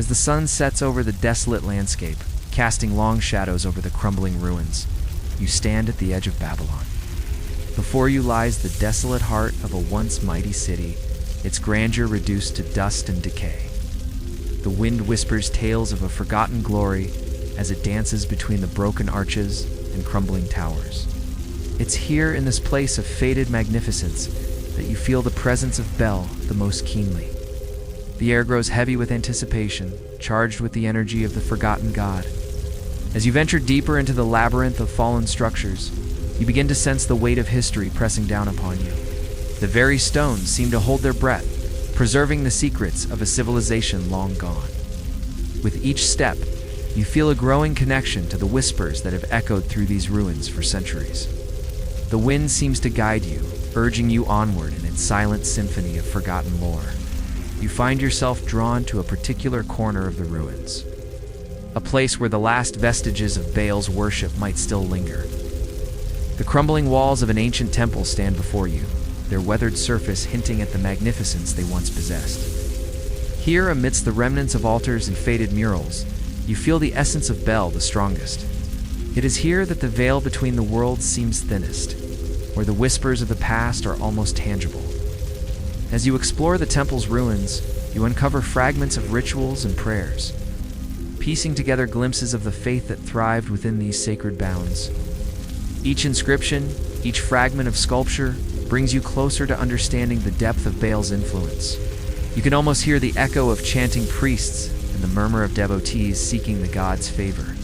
As the sun sets over the desolate landscape, casting long shadows over the crumbling ruins, you stand at the edge of Babylon. Before you lies the desolate heart of a once mighty city, its grandeur reduced to dust and decay. The wind whispers tales of a forgotten glory as it dances between the broken arches and crumbling towers. It's here in this place of faded magnificence that you feel the presence of Bel the most keenly. The air grows heavy with anticipation, charged with the energy of the forgotten god. As you venture deeper into the labyrinth of fallen structures, you begin to sense the weight of history pressing down upon you. The very stones seem to hold their breath, preserving the secrets of a civilization long gone. With each step, you feel a growing connection to the whispers that have echoed through these ruins for centuries. The wind seems to guide you, urging you onward in its silent symphony of forgotten lore. You find yourself drawn to a particular corner of the ruins, a place where the last vestiges of Baal's worship might still linger. The crumbling walls of an ancient temple stand before you, their weathered surface hinting at the magnificence they once possessed. Here, amidst the remnants of altars and faded murals, you feel the essence of Bel the strongest. It is here that the veil between the worlds seems thinnest, where the whispers of the past are almost tangible. As you explore the temple's ruins, you uncover fragments of rituals and prayers, piecing together glimpses of the faith that thrived within these sacred bounds. Each inscription, each fragment of sculpture, brings you closer to understanding the depth of Baal's influence. You can almost hear the echo of chanting priests and the murmur of devotees seeking the god's favor.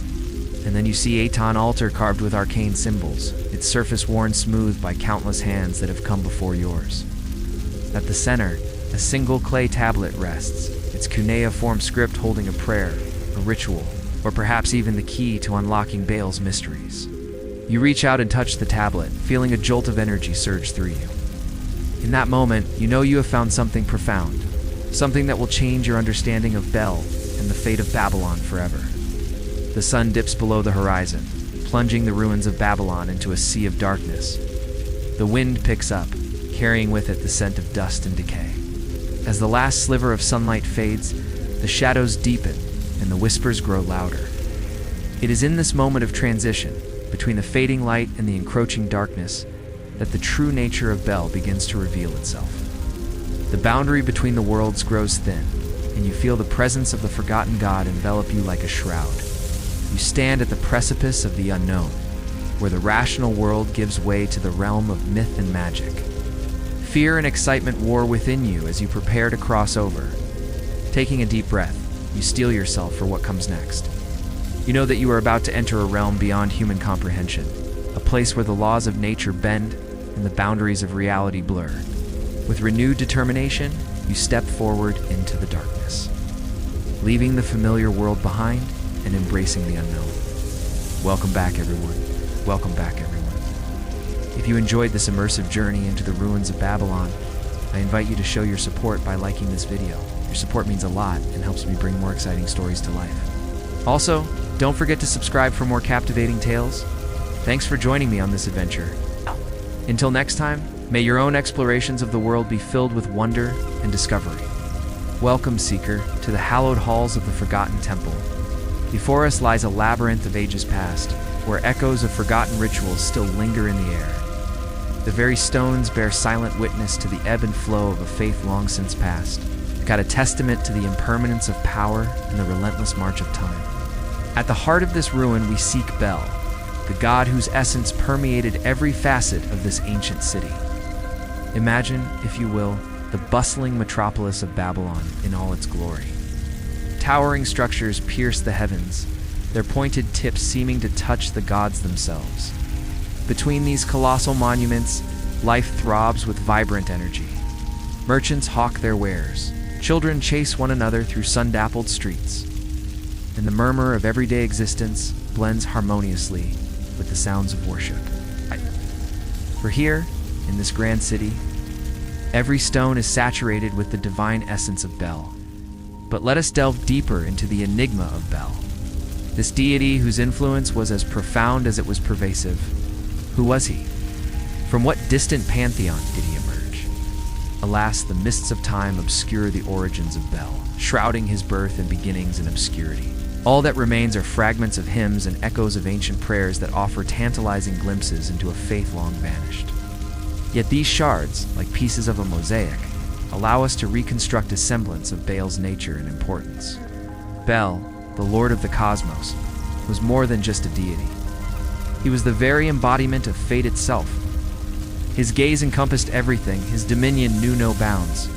And then you see Aton altar carved with arcane symbols, its surface worn smooth by countless hands that have come before yours. At the center, a single clay tablet rests, its cuneiform script holding a prayer, a ritual, or perhaps even the key to unlocking Baal's mysteries. You reach out and touch the tablet, feeling a jolt of energy surge through you. In that moment, you know you have found something profound, something that will change your understanding of Bel and the fate of Babylon forever. The sun dips below the horizon, plunging the ruins of Babylon into a sea of darkness. The wind picks up, carrying with it the scent of dust and decay. As the last sliver of sunlight fades, the shadows deepen and the whispers grow louder. It is in this moment of transition, between the fading light and the encroaching darkness, that the true nature of Bel begins to reveal itself. The boundary between the worlds grows thin, and you feel the presence of the forgotten god envelop you like a shroud. You stand at the precipice of the unknown, where the rational world gives way to the realm of myth and magic. Fear and excitement war within you as you prepare to cross over. Taking a deep breath, you steel yourself for what comes next. You know that you are about to enter a realm beyond human comprehension, a place where the laws of nature bend and the boundaries of reality blur. With renewed determination, you step forward into the darkness, leaving the familiar world behind and embracing the unknown. Welcome back, everyone. Welcome back, everyone. If you enjoyed this immersive journey into the ruins of Babylon, I invite you to show your support by liking this video. Your support means a lot and helps me bring more exciting stories to life. Also, don't forget to subscribe for more captivating tales. Thanks for joining me on this adventure. Until next time, may your own explorations of the world be filled with wonder and discovery. Welcome, Seeker, to the hallowed halls of the Forgotten Temple. Before us lies a labyrinth of ages past, where echoes of forgotten rituals still linger in the air. The very stones bear silent witness to the ebb and flow of a faith long since past, a testament to the impermanence of power and the relentless march of time. At the heart of this ruin we seek Bel, the god whose essence permeated every facet of this ancient city. Imagine, if you will, the bustling metropolis of Babylon in all its glory. Towering structures pierce the heavens, their pointed tips seeming to touch the gods themselves. Between these colossal monuments, life throbs with vibrant energy. Merchants hawk their wares, children chase one another through sun-dappled streets, and the murmur of everyday existence blends harmoniously with the sounds of worship. For here, in this grand city, every stone is saturated with the divine essence of Bel. But let us delve deeper into the enigma of Bel, this deity whose influence was as profound as it was pervasive. Who was he? From what distant pantheon did he emerge? Alas, the mists of time obscure the origins of Bel, shrouding his birth and beginnings in obscurity. All that remains are fragments of hymns and echoes of ancient prayers that offer tantalizing glimpses into a faith long vanished. Yet these shards, like pieces of a mosaic, allow us to reconstruct a semblance of Bel's nature and importance. Bel, the lord of the cosmos, was more than just a deity. He was the very embodiment of fate itself. His gaze encompassed everything, his dominion knew no bounds.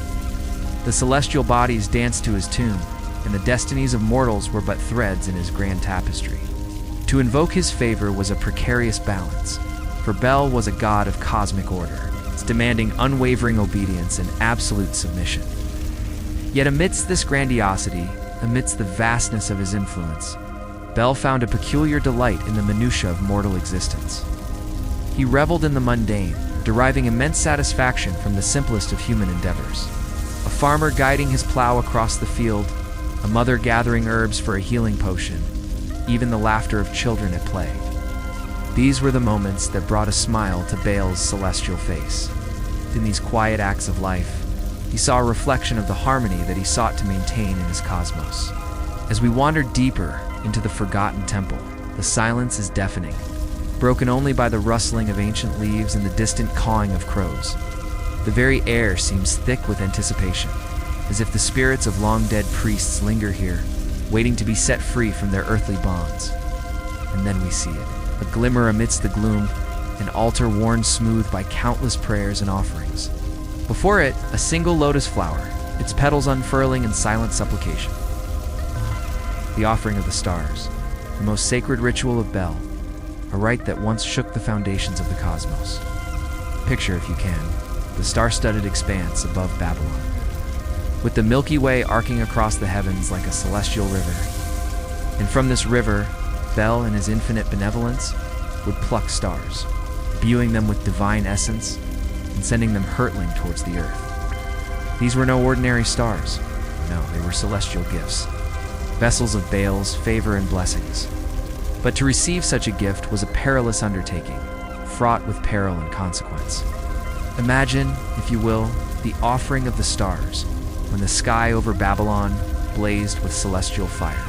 The celestial bodies danced to his tune, and the destinies of mortals were but threads in his grand tapestry. To invoke his favor was a precarious balance, for Bel was a god of cosmic order, demanding unwavering obedience and absolute submission. Yet amidst this grandiosity, amidst the vastness of his influence, Bel found a peculiar delight in the minutiae of mortal existence. He reveled in the mundane, deriving immense satisfaction from the simplest of human endeavors. A farmer guiding his plow across the field, a mother gathering herbs for a healing potion, even the laughter of children at play. These were the moments that brought a smile to Bel's celestial face. In these quiet acts of life, he saw a reflection of the harmony that he sought to maintain in his cosmos. As we wandered deeper into the forgotten temple, the silence is deafening, broken only by the rustling of ancient leaves and the distant cawing of crows. The very air seems thick with anticipation, as if the spirits of long-dead priests linger here, waiting to be set free from their earthly bonds. And then we see it, a glimmer amidst the gloom, an altar worn smooth by countless prayers and offerings. Before it, a single lotus flower, its petals unfurling in silent supplication. The offering of the stars, the most sacred ritual of Bel, a rite that once shook the foundations of the cosmos. Picture, if you can, the star-studded expanse above Babylon, with the Milky Way arcing across the heavens like a celestial river. And from this river, Bel, in his infinite benevolence, would pluck stars, imbuing them with divine essence and sending them hurtling towards the earth. These were no ordinary stars. No, they were celestial gifts, vessels of Bel's favor and blessings. But to receive such a gift was a perilous undertaking, fraught with peril and consequence. Imagine, if you will, the offering of the stars, when the sky over Babylon blazed with celestial fire.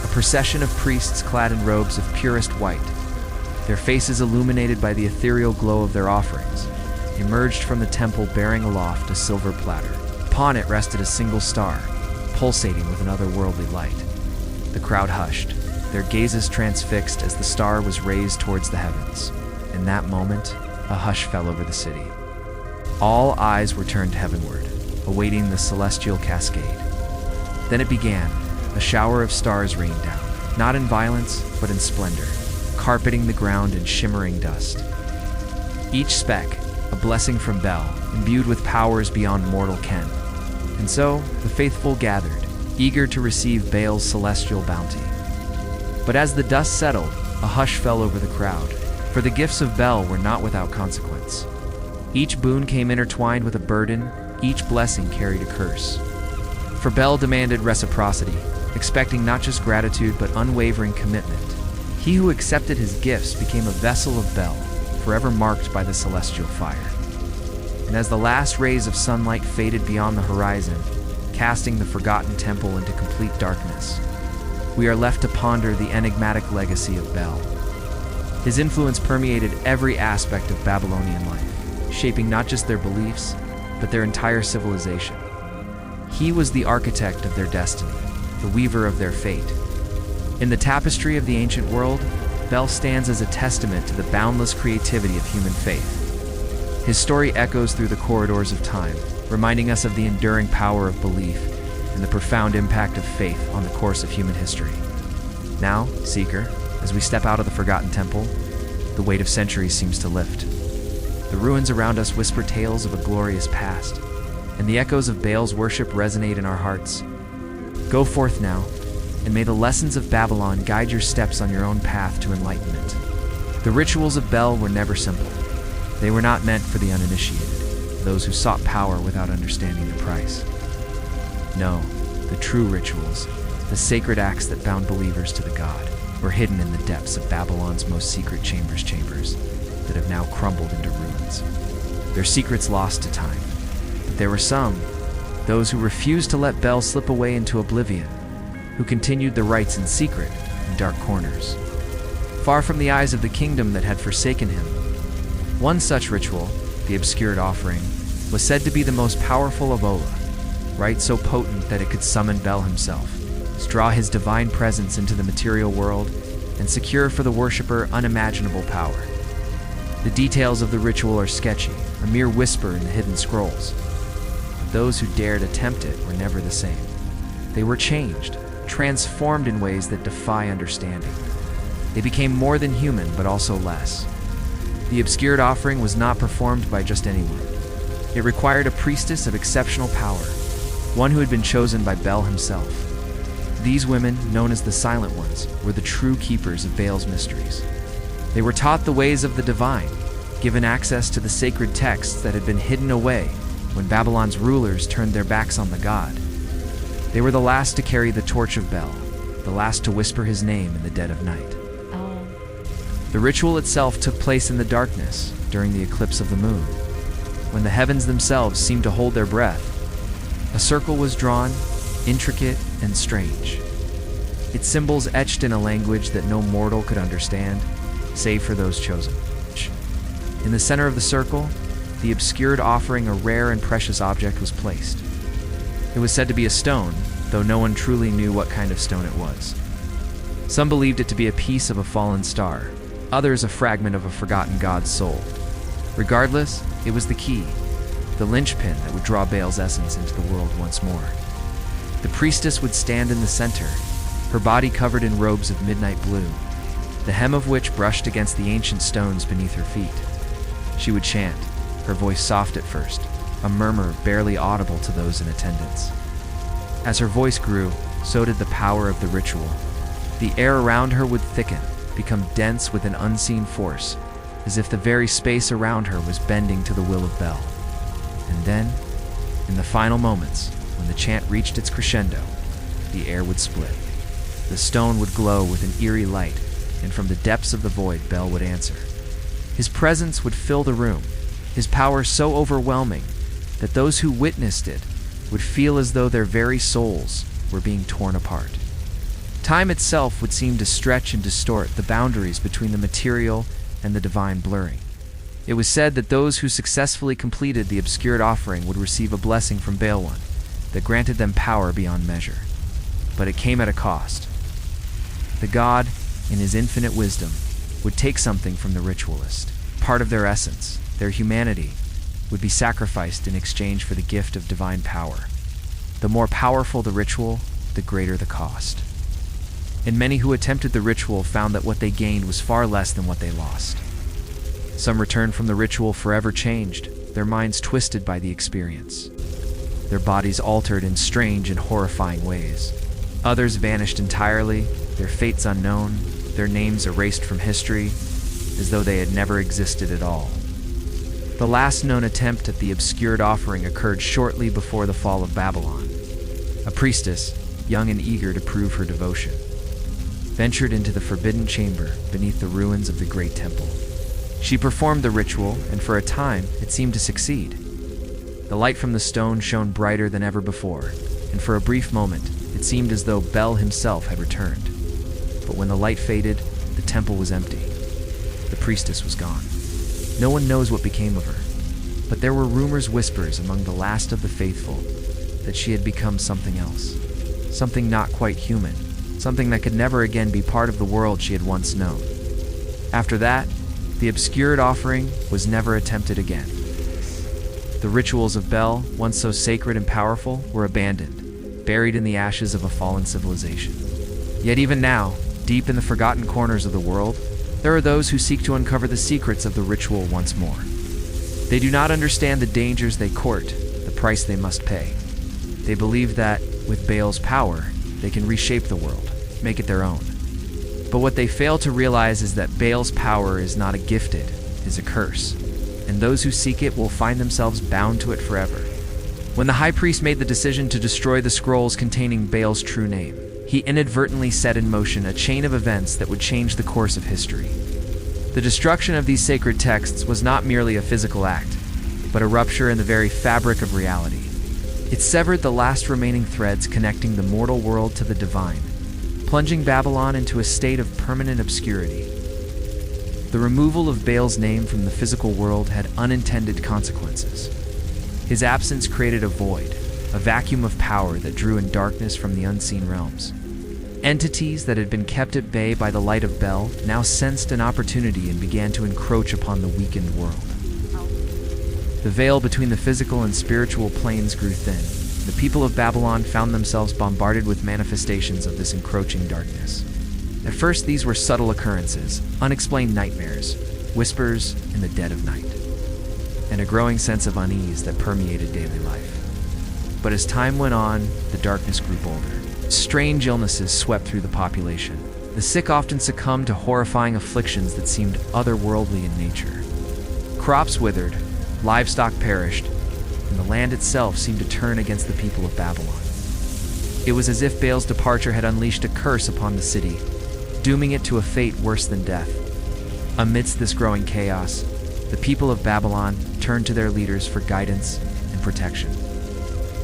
A procession of priests clad in robes of purest white, their faces illuminated by the ethereal glow of their offerings, emerged from the temple bearing aloft a silver platter. Upon it rested a single star, pulsating with an otherworldly light. The crowd hushed, their gazes transfixed as the star was raised towards the heavens. In that moment, a hush fell over the city. All eyes were turned heavenward, awaiting the celestial cascade. Then it began. A shower of stars rained down, not in violence, but in splendor, carpeting the ground in shimmering dust. Each speck, a blessing from Bel, imbued with powers beyond mortal ken. And so, the faithful gathered, eager to receive Bel's celestial bounty. But as the dust settled, a hush fell over the crowd, for the gifts of Bel were not without consequence. Each boon came intertwined with a burden, each blessing carried a curse. For Bel demanded reciprocity, expecting not just gratitude but unwavering commitment. He who accepted his gifts became a vessel of Bel, forever marked by the celestial fire. And as the last rays of sunlight faded beyond the horizon, casting the forgotten temple into complete darkness, we are left to ponder the enigmatic legacy of Bel. His influence permeated every aspect of Babylonian life, shaping not just their beliefs, but their entire civilization. He was the architect of their destiny, the weaver of their fate. In the tapestry of the ancient world, Bel stands as a testament to the boundless creativity of human faith. His story echoes through the corridors of time, reminding us of the enduring power of belief and the profound impact of faith on the course of human history. Now, Seeker, as we step out of the forgotten temple, the weight of centuries seems to lift. The ruins around us whisper tales of a glorious past, and the echoes of Bel's worship resonate in our hearts. Go forth now, and may the lessons of Babylon guide your steps on your own path to enlightenment. The rituals of Bel were never simple. They were not meant for the uninitiated, those who sought power without understanding the price. No, the true rituals, the sacred acts that bound believers to the god, were hidden in the depths of Babylon's most secret chambers that have now crumbled into ruins. Their secrets lost to time, There were some, those who refused to let Bel slip away into oblivion, who continued the rites in secret in dark corners, far from the eyes of the kingdom that had forsaken him. One such ritual, the obscured offering, was said to be the most powerful of Ola, rite so potent that it could summon Bel himself, draw his divine presence into the material world, and secure for the worshipper unimaginable power. The details of the ritual are sketchy, a mere whisper in the hidden scrolls. But those who dared attempt it were never the same. They were changed, transformed in ways that defy understanding. They became more than human, but also less. The obscured offering was not performed by just anyone. It required a priestess of exceptional power, one who had been chosen by Bel himself. These women, known as the Silent Ones, were the true keepers of Baal's mysteries. They were taught the ways of the divine, given access to the sacred texts that had been hidden away when Babylon's rulers turned their backs on the god. They were the last to carry the torch of Bel, the last to whisper his name in the dead of night. The ritual itself took place in the darkness during the eclipse of the moon, when the heavens themselves seemed to hold their breath. A circle was drawn, intricate and strange, its symbols etched in a language that no mortal could understand, save for those chosen. In the center of the circle, the obscured offering, a rare and precious object, was placed. It was said to be a stone, though no one truly knew what kind of stone it was. Some believed it to be a piece of a fallen star, others a fragment of a forgotten god's soul. Regardless, it was the key, the linchpin that would draw Baal's essence into the world once more. The priestess would stand in the center, her body covered in robes of midnight blue, the hem of which brushed against the ancient stones beneath her feet. She would chant, her voice soft at first, a murmur barely audible to those in attendance. As her voice grew, so did the power of the ritual. The air around her would thicken, become dense with an unseen force, as if the very space around her was bending to the will of Bel. And then, in the final moments, when the chant reached its crescendo, the air would split. The stone would glow with an eerie light, and from the depths of the void, Bel would answer. His presence would fill the room, his power so overwhelming that those who witnessed it would feel as though their very souls were being torn apart. Time itself would seem to stretch and distort, the boundaries between the material and the divine blurring. It was said that those who successfully completed the obscured offering would receive a blessing from Baal One that granted them power beyond measure. But it came at a cost. The god, in his infinite wisdom, would take something from the ritualist. Part of their essence, their humanity, would be sacrificed in exchange for the gift of divine power. The more powerful the ritual, the greater the cost. And many who attempted the ritual found that what they gained was far less than what they lost. Some returned from the ritual forever changed, their minds twisted by the experience, their bodies altered in strange and horrifying ways. Others vanished entirely, their fates unknown, their names erased from history, as though they had never existed at all. The last known attempt at the obscured offering occurred shortly before the fall of Babylon. A priestess, young and eager to prove her devotion, ventured into the forbidden chamber beneath the ruins of the great temple. She performed the ritual, and for a time, it seemed to succeed. The light from the stone shone brighter than ever before, and for a brief moment, it seemed as though Bel himself had returned. But when the light faded, the temple was empty. The priestess was gone. No one knows what became of her, but there were rumors, whispers among the last of the faithful, that she had become something else, something not quite human, something that could never again be part of the world she had once known. After that, the obscured offering was never attempted again. The rituals of Bel, once so sacred and powerful, were abandoned, buried in the ashes of a fallen civilization. Yet even now, deep in the forgotten corners of the world, there are those who seek to uncover the secrets of the ritual once more. They do not understand the dangers they court, the price they must pay. They believe that, with Baal's power, they can reshape the world, make it their own. But what they fail to realize is that Baal's power is not a gifted, it is a curse, and those who seek it will find themselves bound to it forever. When the high priest made the decision to destroy the scrolls containing Baal's true name, he inadvertently set in motion a chain of events that would change the course of history. The destruction of these sacred texts was not merely a physical act. but a rupture in the very fabric of reality. It severed the last remaining threads connecting the mortal world to the divine, plunging Babylon into a state of permanent obscurity. The removal of Baal's name from the physical world had unintended consequences. His absence created a void, a vacuum of power that drew in darkness from the unseen realms. Entities that had been kept at bay by the light of Bel now sensed an opportunity and began to encroach upon the weakened world. The veil between the physical and spiritual planes grew thin. The people of Babylon found themselves bombarded with manifestations of this encroaching darkness. At first, these were subtle occurrences, unexplained nightmares, whispers in the dead of night, and a growing sense of unease that permeated daily life. But as time went on, the darkness grew bolder. Strange illnesses swept through the population. The sick often succumbed to horrifying afflictions that seemed otherworldly in nature. Crops withered, livestock perished, and the land itself seemed to turn against the people of Babylon. It was as if Baal's departure had unleashed a curse upon the city, dooming it to a fate worse than death. Amidst this growing chaos, the people of Babylon turned to their leaders for guidance and protection.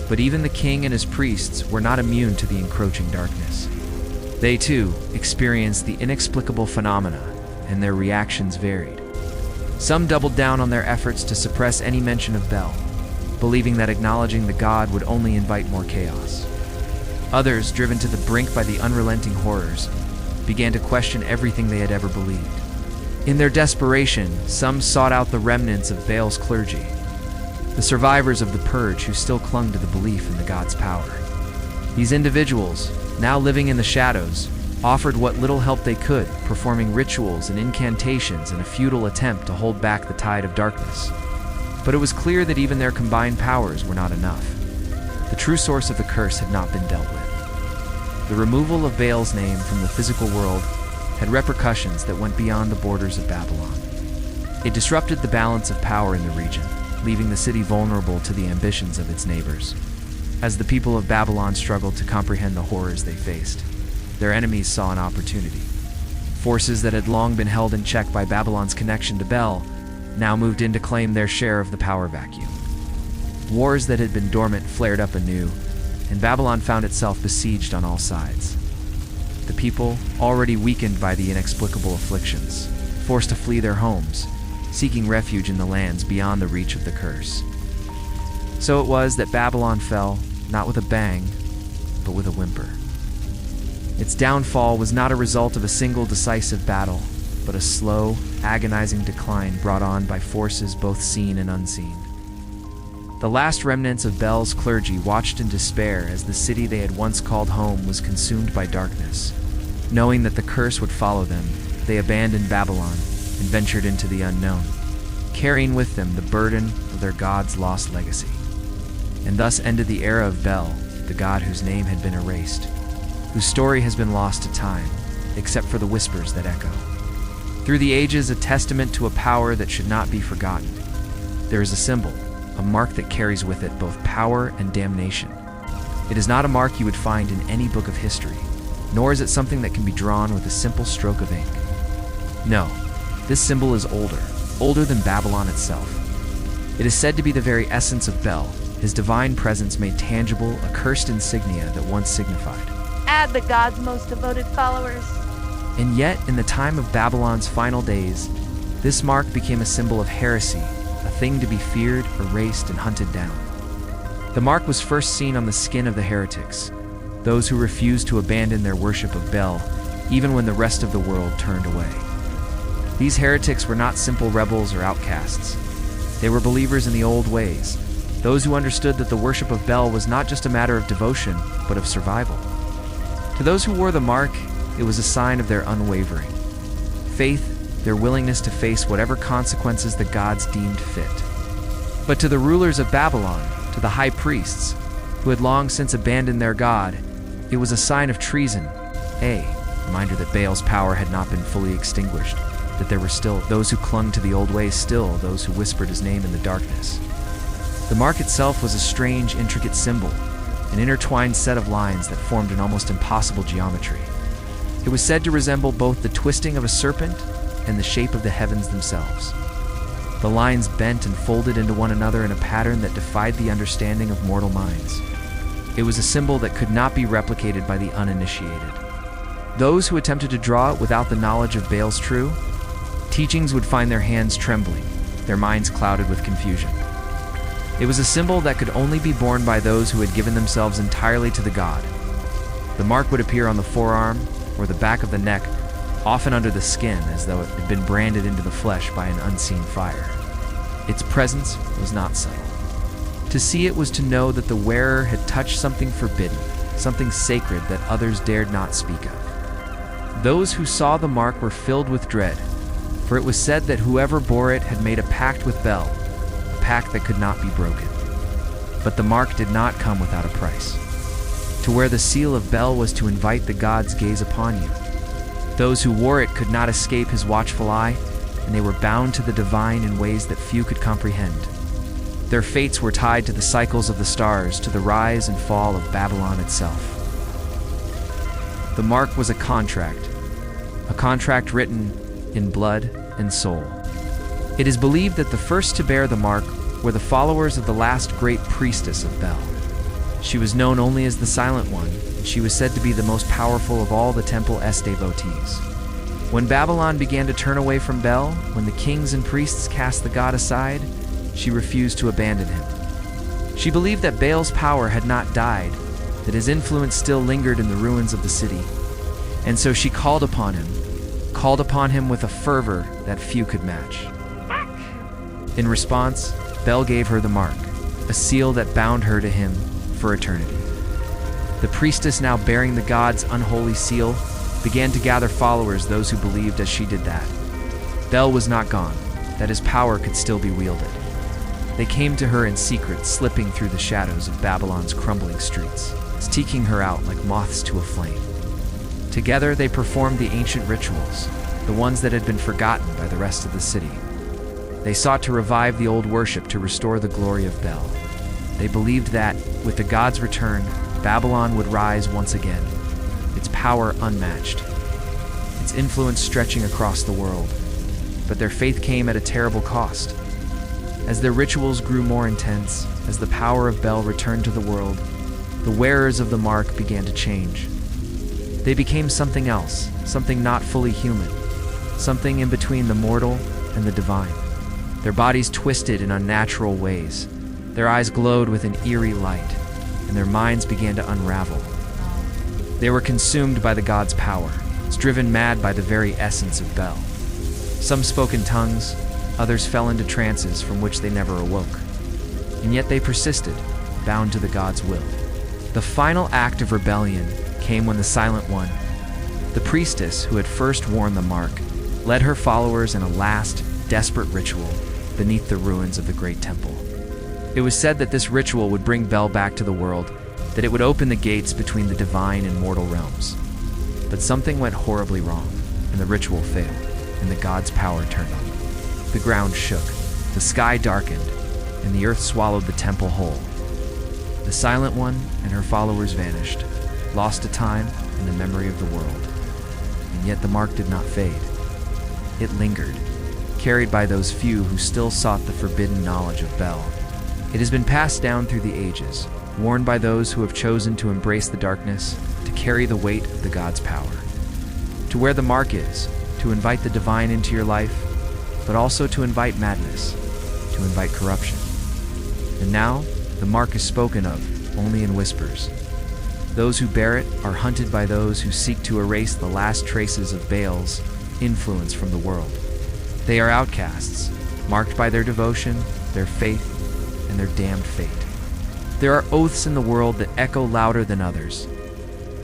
But even the king and his priests were not immune to the encroaching darkness. They too experienced the inexplicable phenomena, and their reactions varied. Some doubled down on their efforts to suppress any mention of Bel, believing that acknowledging the god would only invite more chaos. Others, driven to the brink by the unrelenting horrors, began to question everything they had ever believed. In their desperation, some sought out the remnants of Baal's clergy, the survivors of the purge who still clung to the belief in the god's power. These individuals, now living in the shadows, offered what little help they could, performing rituals and incantations in a futile attempt to hold back the tide of darkness. But it was clear that even their combined powers were not enough. The true source of the curse had not been dealt with. The removal of Baal's name from the physical world had repercussions that went beyond the borders of Babylon. It disrupted the balance of power in the region, leaving the city vulnerable to the ambitions of its neighbors. As the people of Babylon struggled to comprehend the horrors they faced, their enemies saw an opportunity. Forces that had long been held in check by Babylon's connection to Bel now moved in to claim their share of the power vacuum. Wars that had been dormant flared up anew, and Babylon found itself besieged on all sides. The people, already weakened by the inexplicable afflictions, forced to flee their homes, seeking refuge in the lands beyond the reach of the curse. So it was that Babylon fell, not with a bang, but with a whimper. Its downfall was not a result of a single decisive battle, but a slow, agonizing decline brought on by forces both seen and unseen. The last remnants of Bel's clergy watched in despair as the city they had once called home was consumed by darkness. Knowing that the curse would follow them, they abandoned Babylon and ventured into the unknown, carrying with them the burden of their god's lost legacy. And thus ended the era of Bel, the god whose name had been erased, whose story has been lost to time, except for the whispers that echo. Through the ages, a testament to a power that should not be forgotten. There is a symbol, a mark that carries with it both power and damnation. It is not a mark you would find in any book of history, nor is it something that can be drawn with a simple stroke of ink. No, this symbol is older than Babylon itself. It is said to be the very essence of Bel, his divine presence made tangible, a cursed insignia that once signified. Add the god's most devoted followers. And yet, in the time of Babylon's final days, this mark became a symbol of heresy, a thing to be feared, erased, and hunted down. The mark was first seen on the skin of the heretics, those who refused to abandon their worship of Bel, even when the rest of the world turned away. These heretics were not simple rebels or outcasts. They were believers in the old ways, those who understood that the worship of Bel was not just a matter of devotion, but of survival. To those who wore the mark, it was a sign of their unwavering faith, their willingness to face whatever consequences the gods deemed fit. But to the rulers of Babylon, to the high priests, who had long since abandoned their god, it was a sign of treason, a reminder that Baal's power had not been fully extinguished, that there were still those who clung to the old ways, still those who whispered his name in the darkness. The mark itself was a strange, intricate symbol, an intertwined set of lines that formed an almost impossible geometry. It was said to resemble both the twisting of a serpent and the shape of the heavens themselves. The lines bent and folded into one another in a pattern that defied the understanding of mortal minds. It was a symbol that could not be replicated by the uninitiated. Those who attempted to draw it without the knowledge of Baal's true teachings would find their hands trembling, their minds clouded with confusion. It was a symbol that could only be borne by those who had given themselves entirely to the god. The mark would appear on the forearm or the back of the neck, often under the skin, as though it had been branded into the flesh by an unseen fire. Its presence was not subtle. To see it was to know that the wearer had touched something forbidden, something sacred that others dared not speak of. Those who saw the mark were filled with dread, for it was said that whoever bore it had made a pact with Baal, a pact that could not be broken. But the mark did not come without a price. To wear the seal of Baal was to invite the god's gaze upon you. Those who wore it could not escape his watchful eye, and they were bound to the divine in ways that few could comprehend. Their fates were tied to the cycles of the stars, to the rise and fall of Babylon itself. The mark was a contract written in blood and soul. It is believed that the first to bear the mark were the followers of the last great priestess of Baal. She was known only as the Silent One, and she was said to be the most powerful of all the Temple's devotees. When Babylon began to turn away from Baal, when the kings and priests cast the god aside, she refused to abandon him. She believed that Baal's power had not died, that his influence still lingered in the ruins of the city. And so she called upon him with a fervor that few could match. In response, Baal gave her the mark, a seal that bound her to him for eternity. The priestess, now bearing the god's unholy seal, began to gather followers, those who believed as she did that Baal was not gone, that his power could still be wielded. They came to her in secret, slipping through the shadows of Babylon's crumbling streets, seeking her out like moths to a flame. Together they performed the ancient rituals, the ones that had been forgotten by the rest of the city. They sought to revive the old worship, to restore the glory of Baal. They believed that, with the god's return, Babylon would rise once again, its power unmatched, its influence stretching across the world. But their faith came at a terrible cost. As their rituals grew more intense, as the power of Baal returned to the world, the wearers of the mark began to change. They became something else, something not fully human, something in between the mortal and the divine. Their bodies twisted in unnatural ways. Their eyes glowed with an eerie light, and their minds began to unravel. They were consumed by the god's power, driven mad by the very essence of Baal. Some spoke in tongues, others fell into trances from which they never awoke. And yet they persisted, bound to the god's will. The final act of rebellion came when the Silent One, the priestess who had first worn the mark, led her followers in a last, desperate ritual beneath the ruins of the great temple. It was said that this ritual would bring Baal back to the world, that it would open the gates between the divine and mortal realms. But something went horribly wrong, and the ritual failed, and the god's power turned on them. The ground shook, the sky darkened, and the earth swallowed the temple whole. The Silent One and her followers vanished, lost to time and the memory of the world. And yet the mark did not fade. It lingered, carried by those few who still sought the forbidden knowledge of Baal. It has been passed down through the ages, worn by those who have chosen to embrace the darkness, to carry the weight of the god's power. To wear the mark is to invite the divine into your life, but also to invite madness, to invite corruption. And now, the mark is spoken of only in whispers. Those who bear it are hunted by those who seek to erase the last traces of Baal's influence from the world. They are outcasts, marked by their devotion, their faith, and their damned fate. There are oaths in the world that echo louder than others.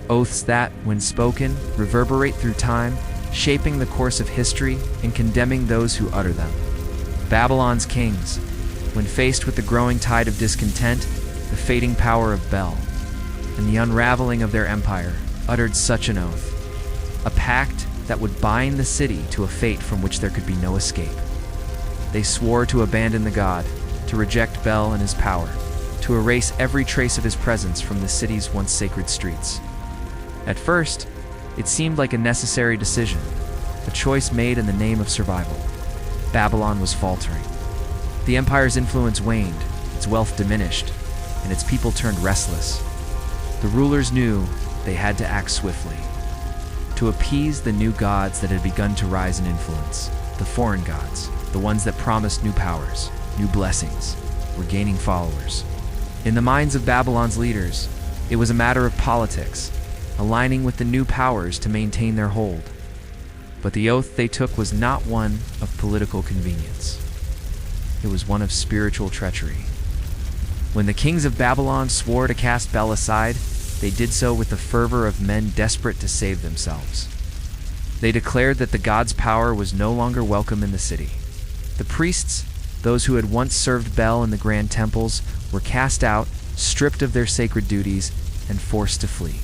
Oaths that, when spoken, reverberate through time, shaping the course of history and condemning those who utter them. Babylon's kings, when faced with the growing tide of discontent, the fading power of Baal, and the unraveling of their empire, uttered such an oath, a pact that would bind the city to a fate from which there could be no escape. They swore to abandon the god, to reject Baal and his power, to erase every trace of his presence from the city's once sacred streets. At first, it seemed like a necessary decision, a choice made in the name of survival. Babylon was faltering. The empire's influence waned, its wealth diminished, and its people turned restless. The rulers knew they had to act swiftly to appease the new gods that had begun to rise in influence. The foreign gods, the ones that promised new powers, new blessings, were gaining followers. In the minds of Babylon's leaders, it was a matter of politics, aligning with the new powers to maintain their hold. But the oath they took was not one of political convenience. It was one of spiritual treachery. When the kings of Babylon swore to cast Bel aside, they did so with the fervor of men desperate to save themselves. They declared that the god's power was no longer welcome in the city. The priests, those who had once served Bel in the grand temples, were cast out, stripped of their sacred duties, and forced to flee.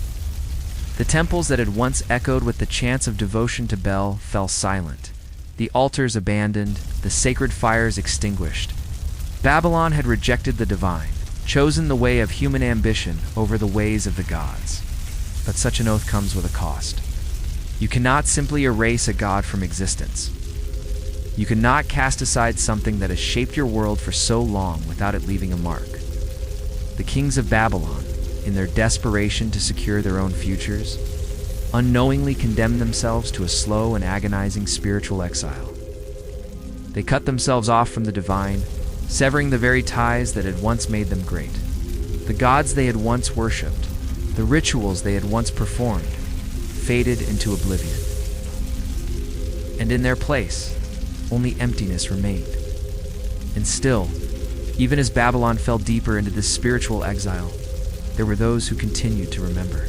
The temples that had once echoed with the chants of devotion to Bel fell silent. The altars abandoned, the sacred fires extinguished. Babylon had rejected the divine, chosen the way of human ambition over the ways of the gods. But such an oath comes with a cost. You cannot simply erase a god from existence. You cannot cast aside something that has shaped your world for so long without it leaving a mark. The kings of Babylon, in their desperation to secure their own futures, unknowingly condemned themselves to a slow and agonizing spiritual exile. They cut themselves off from the divine, severing the very ties that had once made them great. The gods they had once worshipped, the rituals they had once performed, faded into oblivion. And in their place, only emptiness remained. And still, even as Babylon fell deeper into this spiritual exile, there were those who continued to remember.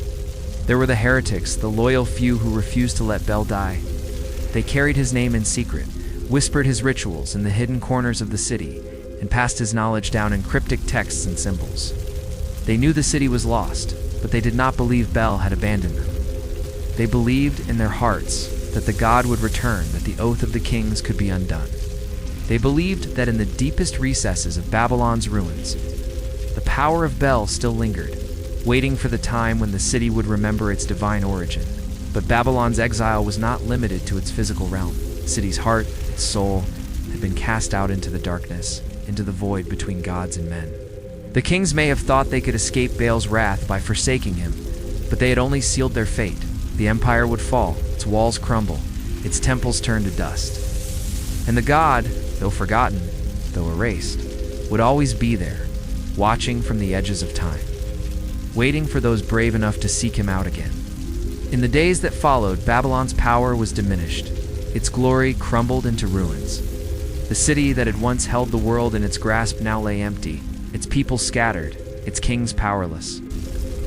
There were the heretics, the loyal few who refused to let Bel die. They carried his name in secret, whispered his rituals in the hidden corners of the city, and passed his knowledge down in cryptic texts and symbols. They knew the city was lost, but they did not believe Bel had abandoned them. They believed in their hearts that the god would return, that the oath of the kings could be undone. They believed that in the deepest recesses of Babylon's ruins, the power of Bel still lingered, waiting for the time when the city would remember its divine origin. But Babylon's exile was not limited to its physical realm. The city's heart, its soul, had been cast out into the darkness, into the void between gods and men. The kings may have thought they could escape Bel's wrath by forsaking him, but they had only sealed their fate. The empire would fall, its walls crumble, its temples turn to dust. And the god, though forgotten, though erased, would always be there, watching from the edges of time, waiting for those brave enough to seek him out again. In the days that followed, Babylon's power was diminished. Its glory crumbled into ruins. The city that had once held the world in its grasp now lay empty, its people scattered, its kings powerless.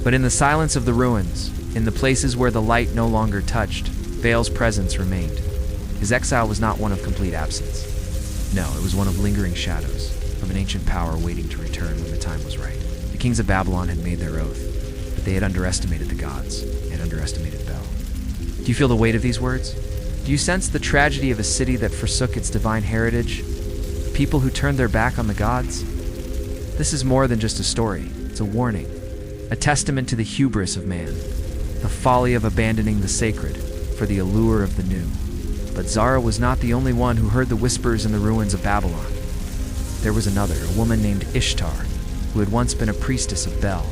But in the silence of the ruins, in the places where the light no longer touched, Bel's presence remained. His exile was not one of complete absence. No, it was one of lingering shadows, of an ancient power waiting to return when the time was right. The kings of Babylon had made their oath, but they had underestimated the gods, and underestimated Bel. Do you feel the weight of these words? Do you sense the tragedy of a city that forsook its divine heritage? People who turned their back on the gods? This is more than just a story. It's a warning, a testament to the hubris of man, the folly of abandoning the sacred for the allure of the new. But Zara was not the only one who heard the whispers in the ruins of Babylon. There was another, a woman named Ishtar, who had once been a priestess of Bel.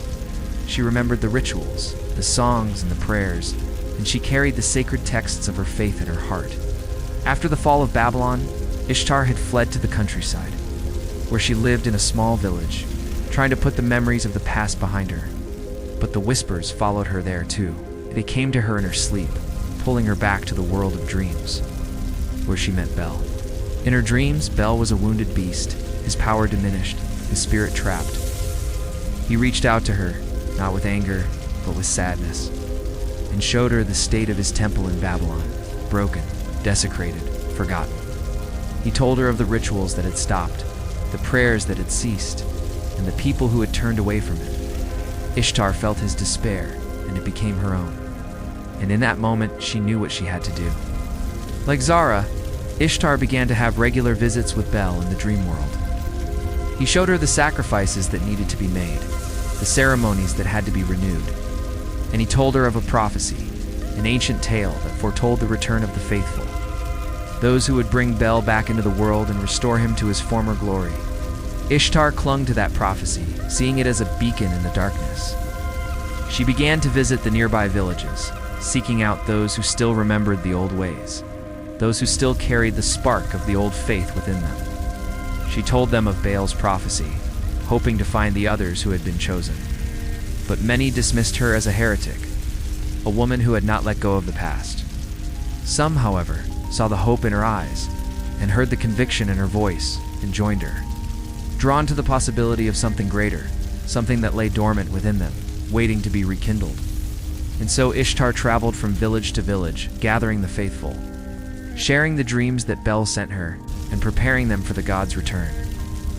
She remembered the rituals, the songs and the prayers, and she carried the sacred texts of her faith in her heart. After the fall of Babylon, Ishtar had fled to the countryside, where she lived in a small village, trying to put the memories of the past behind her. But the whispers followed her there too. They came to her in her sleep, pulling her back to the world of dreams, where she met Bel. In her dreams, Bel was a wounded beast, his power diminished, his spirit trapped. He reached out to her, not with anger, but with sadness, and showed her the state of his temple in Babylon, broken, desecrated, forgotten. He told her of the rituals that had stopped, the prayers that had ceased, and the people who had turned away from him. Ishtar felt his despair, and it became her own. And in that moment, she knew what she had to do. Like Zara, Ishtar began to have regular visits with Bel in the dream world. He showed her the sacrifices that needed to be made, the ceremonies that had to be renewed. And he told her of a prophecy, an ancient tale that foretold the return of the faithful. those who would bring Bel back into the world and restore him to his former glory. Ishtar clung to that prophecy, seeing it as a beacon in the darkness. She began to visit the nearby villages, seeking out those who still remembered the old ways, those who still carried the spark of the old faith within them. She told them of Baal's prophecy, hoping to find the others who had been chosen. But many dismissed her as a heretic, a woman who had not let go of the past. Some, however, saw the hope in her eyes and heard the conviction in her voice and joined her, drawn to the possibility of something greater, something that lay dormant within them, waiting to be rekindled. And so Ishtar traveled from village to village, gathering the faithful, sharing the dreams that Bel sent her, and preparing them for the god's return.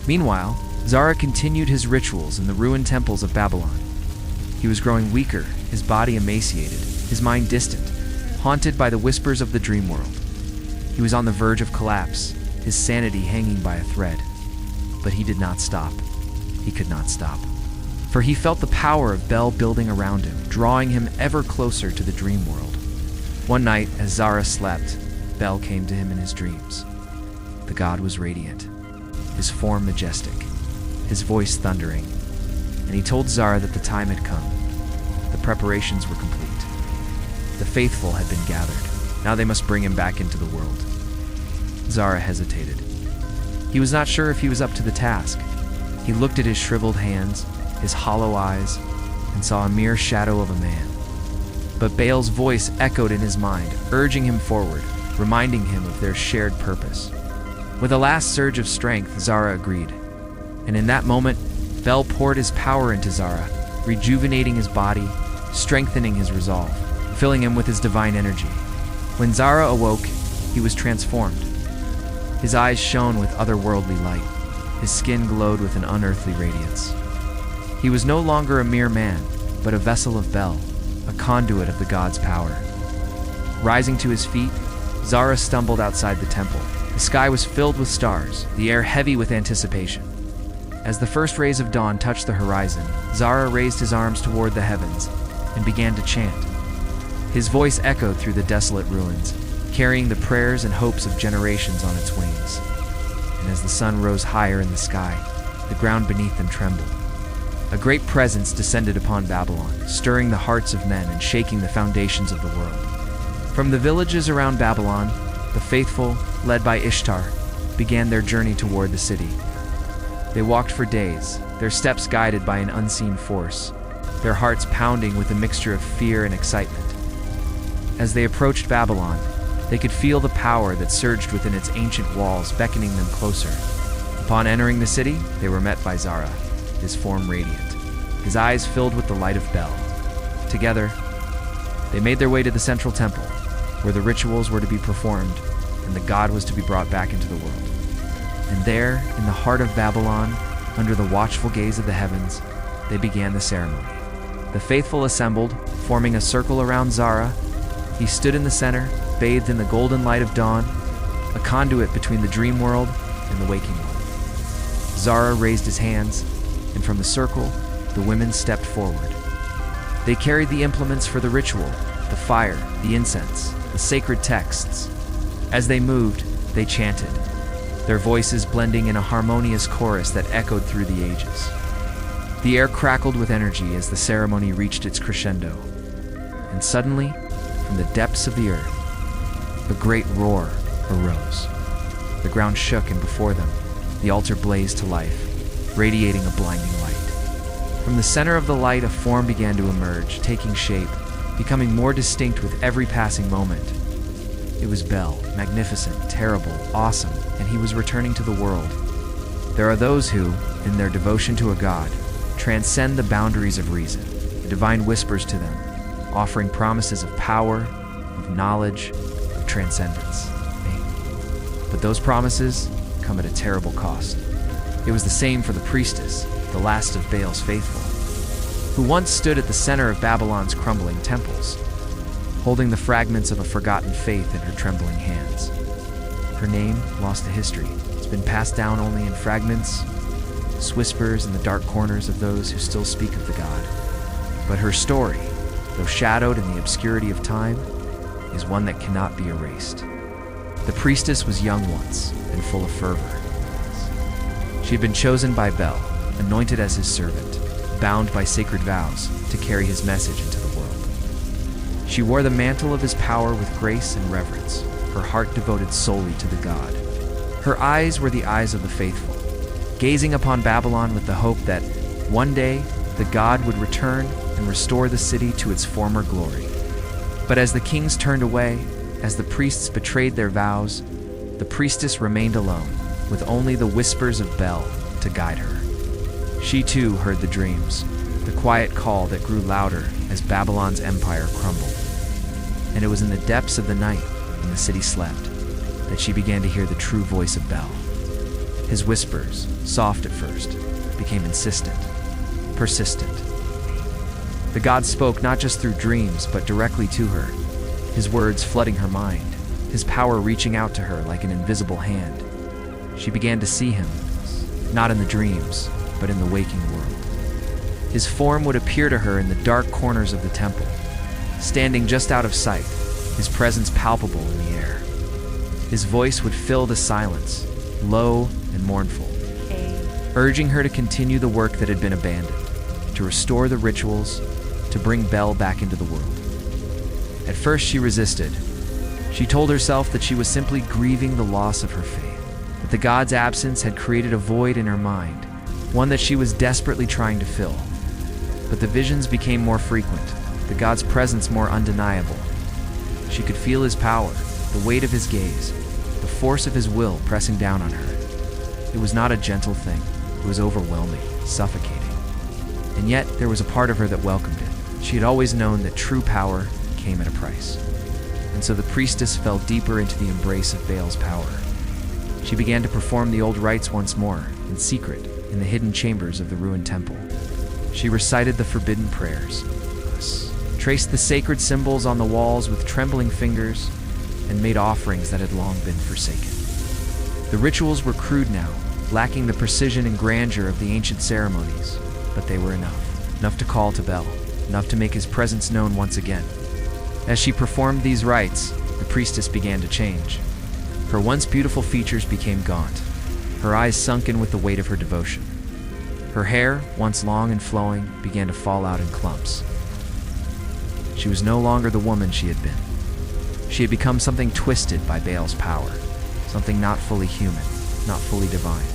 Meanwhile, Zara continued his rituals in the ruined temples of Babylon. He was growing weaker, his body emaciated, his mind distant, haunted by the whispers of the dream world. He was on the verge of collapse, his sanity hanging by a thread. But he did not stop. He could not stop. For he felt the power of Bel building around him, drawing him ever closer to the dream world. One night, as Zara slept, Bel came to him in his dreams. The god was radiant, his form majestic, his voice thundering, and he told Zara that the time had come. The preparations were complete. The faithful had been gathered. Now they must bring him back into the world. Zara hesitated. He was not sure if he was up to the task. He looked at his shriveled hands, his hollow eyes, and saw a mere shadow of a man. But Baal's voice echoed in his mind, urging him forward, reminding him of their shared purpose. With a last surge of strength, Zara agreed. And in that moment, Bel poured his power into Zara, rejuvenating his body, strengthening his resolve, filling him with his divine energy. When Zara awoke, he was transformed. His eyes shone with otherworldly light. His skin glowed with an unearthly radiance. He was no longer a mere man, but a vessel of Bel, a conduit of the god's power. Rising to his feet, Zara stumbled outside the temple. The sky was filled with stars, the air heavy with anticipation. As the first rays of dawn touched the horizon, Zara raised his arms toward the heavens and began to chant. His voice echoed through the desolate ruins, carrying the prayers and hopes of generations on its wings. And as the sun rose higher in the sky, the ground beneath them trembled. A great presence descended upon Babylon, stirring the hearts of men and shaking the foundations of the world. From the villages around Babylon, the faithful, led by Ishtar, began their journey toward the city. They walked for days, their steps guided by an unseen force, their hearts pounding with a mixture of fear and excitement. As they approached Babylon, they could feel the power that surged within its ancient walls, beckoning them closer. Upon entering the city, they were met by Zara, his form radiant, his eyes filled with the light of Bel. Together, they made their way to the central temple, where the rituals were to be performed and the god was to be brought back into the world. And there, in the heart of Babylon, under the watchful gaze of the heavens, they began the ceremony. The faithful assembled, forming a circle around Zara. He stood in the center, bathed in the golden light of dawn, a conduit between the dream world and the waking world. Zara raised his hands, and from the circle, the women stepped forward. They carried the implements for the ritual, the fire, the incense, the sacred texts. As they moved, they chanted, their voices blending in a harmonious chorus that echoed through the ages. The air crackled with energy as the ceremony reached its crescendo. And suddenly, from the depths of the earth, a great roar arose. The ground shook, and before them, the altar blazed to life, radiating a blinding light. From the center of the light, a form began to emerge, taking shape, becoming more distinct with every passing moment. It was Bel, magnificent, terrible, awesome, and he was returning to the world. There are those who, in their devotion to a god, transcend the boundaries of reason. The divine whispers to them, offering promises of power, of knowledge, of transcendence. But those promises come at a terrible cost. It was the same for the priestess, the last of Baal's faithful, who once stood at the center of Babylon's crumbling temples, holding the fragments of a forgotten faith in her trembling hands. Her name, lost to history, has been passed down only in fragments, whispers in the dark corners of those who still speak of the god. But her story, though shadowed in the obscurity of time, is one that cannot be erased. The priestess was young once and full of fervor. She had been chosen by Bel, anointed as his servant, bound by sacred vows to carry his message into the world. She wore the mantle of his power with grace and reverence, her heart devoted solely to the god. Her eyes were the eyes of the faithful, gazing upon Babylon with the hope that one day the god would return and restore the city to its former glory. But as the kings turned away, as the priests betrayed their vows, the priestess remained alone, with only the whispers of Bel to guide her. She too heard the dreams, the quiet call that grew louder as Babylon's empire crumbled. And it was in the depths of the night, when the city slept, that she began to hear the true voice of Bel. His whispers, soft at first, became insistent, persistent. The god spoke not just through dreams, but directly to her, his words flooding her mind, his power reaching out to her like an invisible hand. She began to see him, not in the dreams, but in the waking world. His form would appear to her in the dark corners of the temple, standing just out of sight, his presence palpable in the air. His voice would fill the silence, low and mournful, urging her to continue the work that had been abandoned, to restore the rituals, to bring Bel back into the world. At first she resisted. She told herself that she was simply grieving the loss of her faith, that the god's absence had created a void in her mind, one that she was desperately trying to fill. But the visions became more frequent, the god's presence more undeniable. She could feel his power, the weight of his gaze, the force of his will pressing down on her. It was not a gentle thing. It was overwhelming, suffocating. And yet, there was a part of her that welcomed it. She had always known that true power came at a price. And so the priestess fell deeper into the embrace of Baal's power. She began to perform the old rites once more, in secret, in the hidden chambers of the ruined temple. She recited the forbidden prayers, traced the sacred symbols on the walls with trembling fingers, and made offerings that had long been forsaken. The rituals were crude now, lacking the precision and grandeur of the ancient ceremonies, but they were enough to call to Bel, enough to make his presence known once again. As she performed these rites, the priestess began to change. Her once beautiful features became gaunt, her eyes sunken with the weight of her devotion. Her hair, once long and flowing, began to fall out in clumps. She was no longer the woman she had been. She had become something twisted by Baal's power, something not fully human, not fully divine.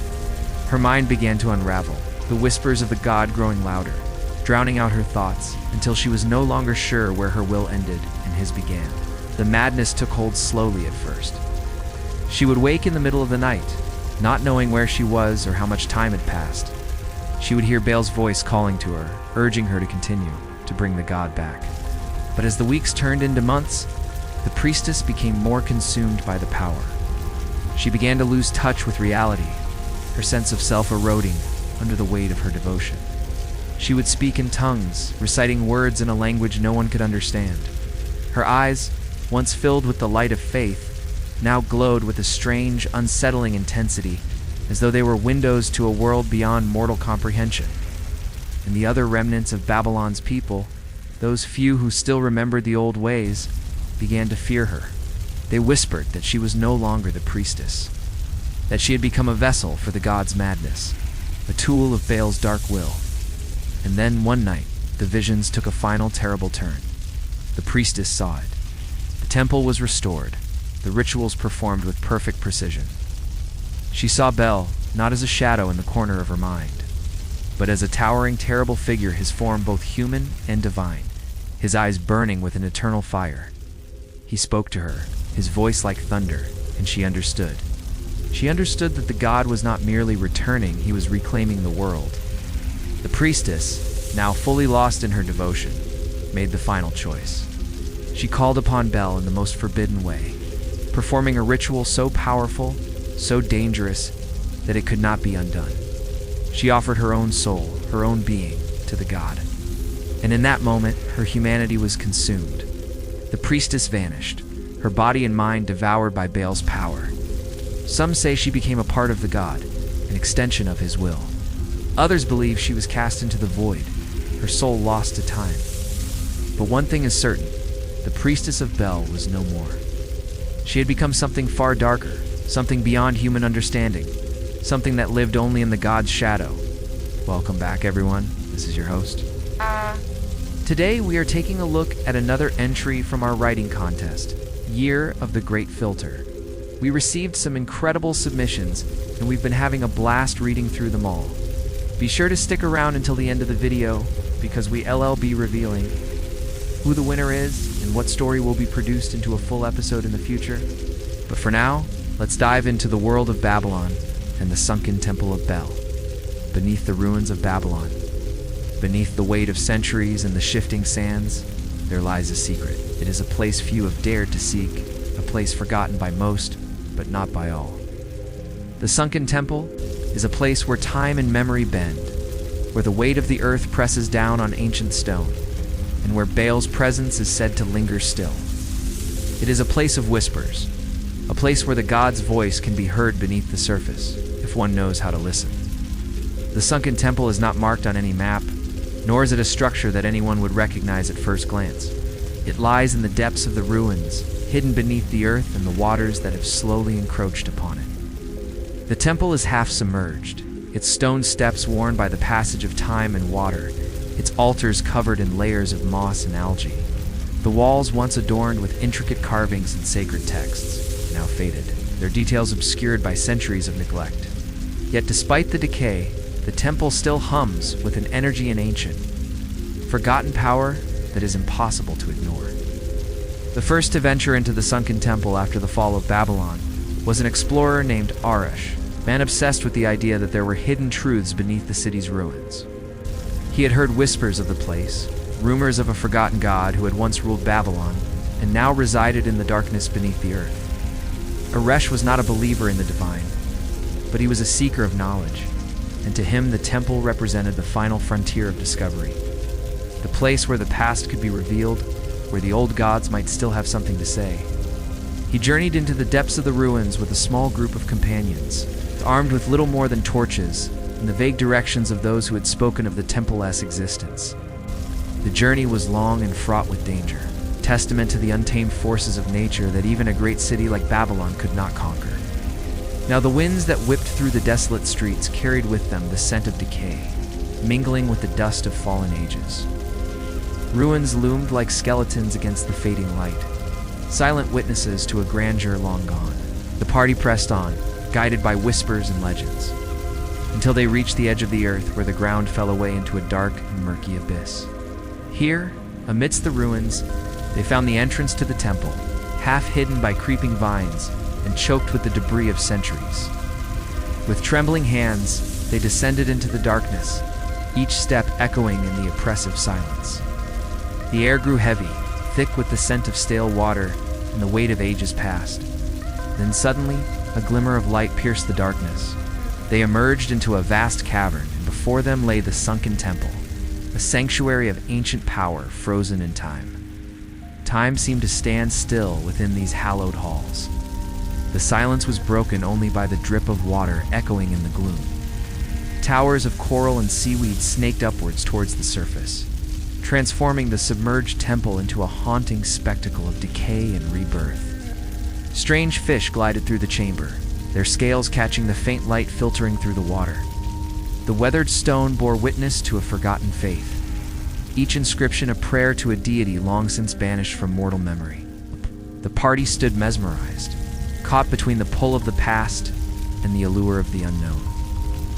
Her mind began to unravel, the whispers of the god growing louder, drowning out her thoughts until she was no longer sure where her will ended and his began. The madness took hold slowly at first. She would wake in the middle of the night, not knowing where she was or how much time had passed. She would hear Baal's voice calling to her, urging her to continue, to bring the god back. But as the weeks turned into months, the priestess became more consumed by the power. She began to lose touch with reality, her sense of self eroding under the weight of her devotion. She would speak in tongues, reciting words in a language no one could understand. Her eyes, once filled with the light of faith, now glowed with a strange, unsettling intensity, as though they were windows to a world beyond mortal comprehension. And the other remnants of Babylon's people, those few who still remembered the old ways, began to fear her. They whispered that she was no longer the priestess, that she had become a vessel for the god's madness, a tool of Baal's dark will. And then, one night, the visions took a final terrible turn. The priestess saw it. The temple was restored, the rituals performed with perfect precision. She saw Bel not as a shadow in the corner of her mind, but as a towering, terrible figure, his form both human and divine, his eyes burning with an eternal fire. He spoke to her, his voice like thunder, and she understood. She understood that the god was not merely returning, he was reclaiming the world. The priestess, now fully lost in her devotion, made the final choice. She called upon Bel in the most forbidden way, performing a ritual so powerful, so dangerous, that it could not be undone. She offered her own soul, her own being, to the god. And in that moment, her humanity was consumed. The priestess vanished, her body and mind devoured by Baal's power. Some say she became a part of the god, an extension of his will. Others believe she was cast into the void, her soul lost to time. But one thing is certain, the priestess of Bel was no more. She had become something far darker, something beyond human understanding, something that lived only in the god's shadow. Welcome back, everyone. This is your host. Today, we are taking a look at another entry from our writing contest, Year of the Great Filter. We received some incredible submissions, and we've been having a blast reading through them all. Be sure to stick around until the end of the video, because we'll be revealing who the winner is and what story will be produced into a full episode in the future. But for now, let's dive into the world of Babylon and the sunken Temple of Bel. Beneath the ruins of Babylon, beneath the weight of centuries and the shifting sands, there lies a secret. It is a place few have dared to seek, a place forgotten by most, but not by all. The sunken temple is a place where time and memory bend, where the weight of the earth presses down on ancient stone, and where Baal's presence is said to linger still. It is a place of whispers, a place where the god's voice can be heard beneath the surface, if one knows how to listen. The sunken temple is not marked on any map, nor is it a structure that anyone would recognize at first glance. It lies in the depths of the ruins, hidden beneath the earth and the waters that have slowly encroached upon it. The temple is half submerged, its stone steps worn by the passage of time and water, its altars covered in layers of moss and algae. The walls, once adorned with intricate carvings and sacred texts, now faded, their details obscured by centuries of neglect. Yet despite the decay, the temple still hums with an energy and ancient, forgotten power that is impossible to ignore. The first to venture into the sunken temple after the fall of Babylon was an explorer named Arash, a man obsessed with the idea that there were hidden truths beneath the city's ruins. He had heard whispers of the place, rumors of a forgotten god who had once ruled Babylon and now resided in the darkness beneath the earth. Arash was not a believer in the divine, but he was a seeker of knowledge, and to him the temple represented the final frontier of discovery, the place where the past could be revealed, where the old gods might still have something to say. He journeyed into the depths of the ruins with a small group of companions, armed with little more than torches, in the vague directions of those who had spoken of the temple's existence. The journey was long and fraught with danger, testament to the untamed forces of nature that even a great city like Babylon could not conquer. Now the winds that whipped through the desolate streets carried with them the scent of decay, mingling with the dust of fallen ages. Ruins loomed like skeletons against the fading light, silent witnesses to a grandeur long gone. The party pressed on, guided by whispers and legends, until they reached the edge of the earth where the ground fell away into a dark and murky abyss. Here, amidst the ruins, they found the entrance to the temple, half hidden by creeping vines and choked with the debris of centuries. With trembling hands, they descended into the darkness, each step echoing in the oppressive silence. The air grew heavy, thick with the scent of stale water and the weight of ages past. Then suddenly, a glimmer of light pierced the darkness. They emerged into a vast cavern, and before them lay the sunken temple, a sanctuary of ancient power frozen in time. Time seemed to stand still within these hallowed halls. The silence was broken only by the drip of water echoing in the gloom. Towers of coral and seaweed snaked upwards towards the surface, transforming the submerged temple into a haunting spectacle of decay and rebirth. Strange fish glided through the chamber, their scales catching the faint light filtering through the water. The weathered stone bore witness to a forgotten faith, each inscription a prayer to a deity long since banished from mortal memory. The party stood mesmerized, caught between the pull of the past and the allure of the unknown.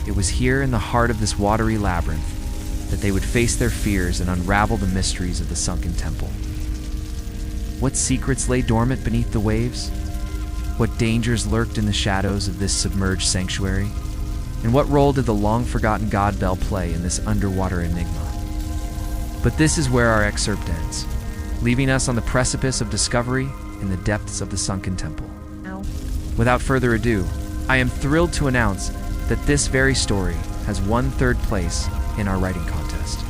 It was here in the heart of this watery labyrinth that they would face their fears and unravel the mysteries of the sunken temple. What secrets lay dormant beneath the waves? What dangers lurked in the shadows of this submerged sanctuary? And what role did the long-forgotten god Bel play in this underwater enigma? But this is where our excerpt ends, leaving us on the precipice of discovery in the depths of the sunken temple. Without further ado, I am thrilled to announce that this very story has won third place in our writing contest.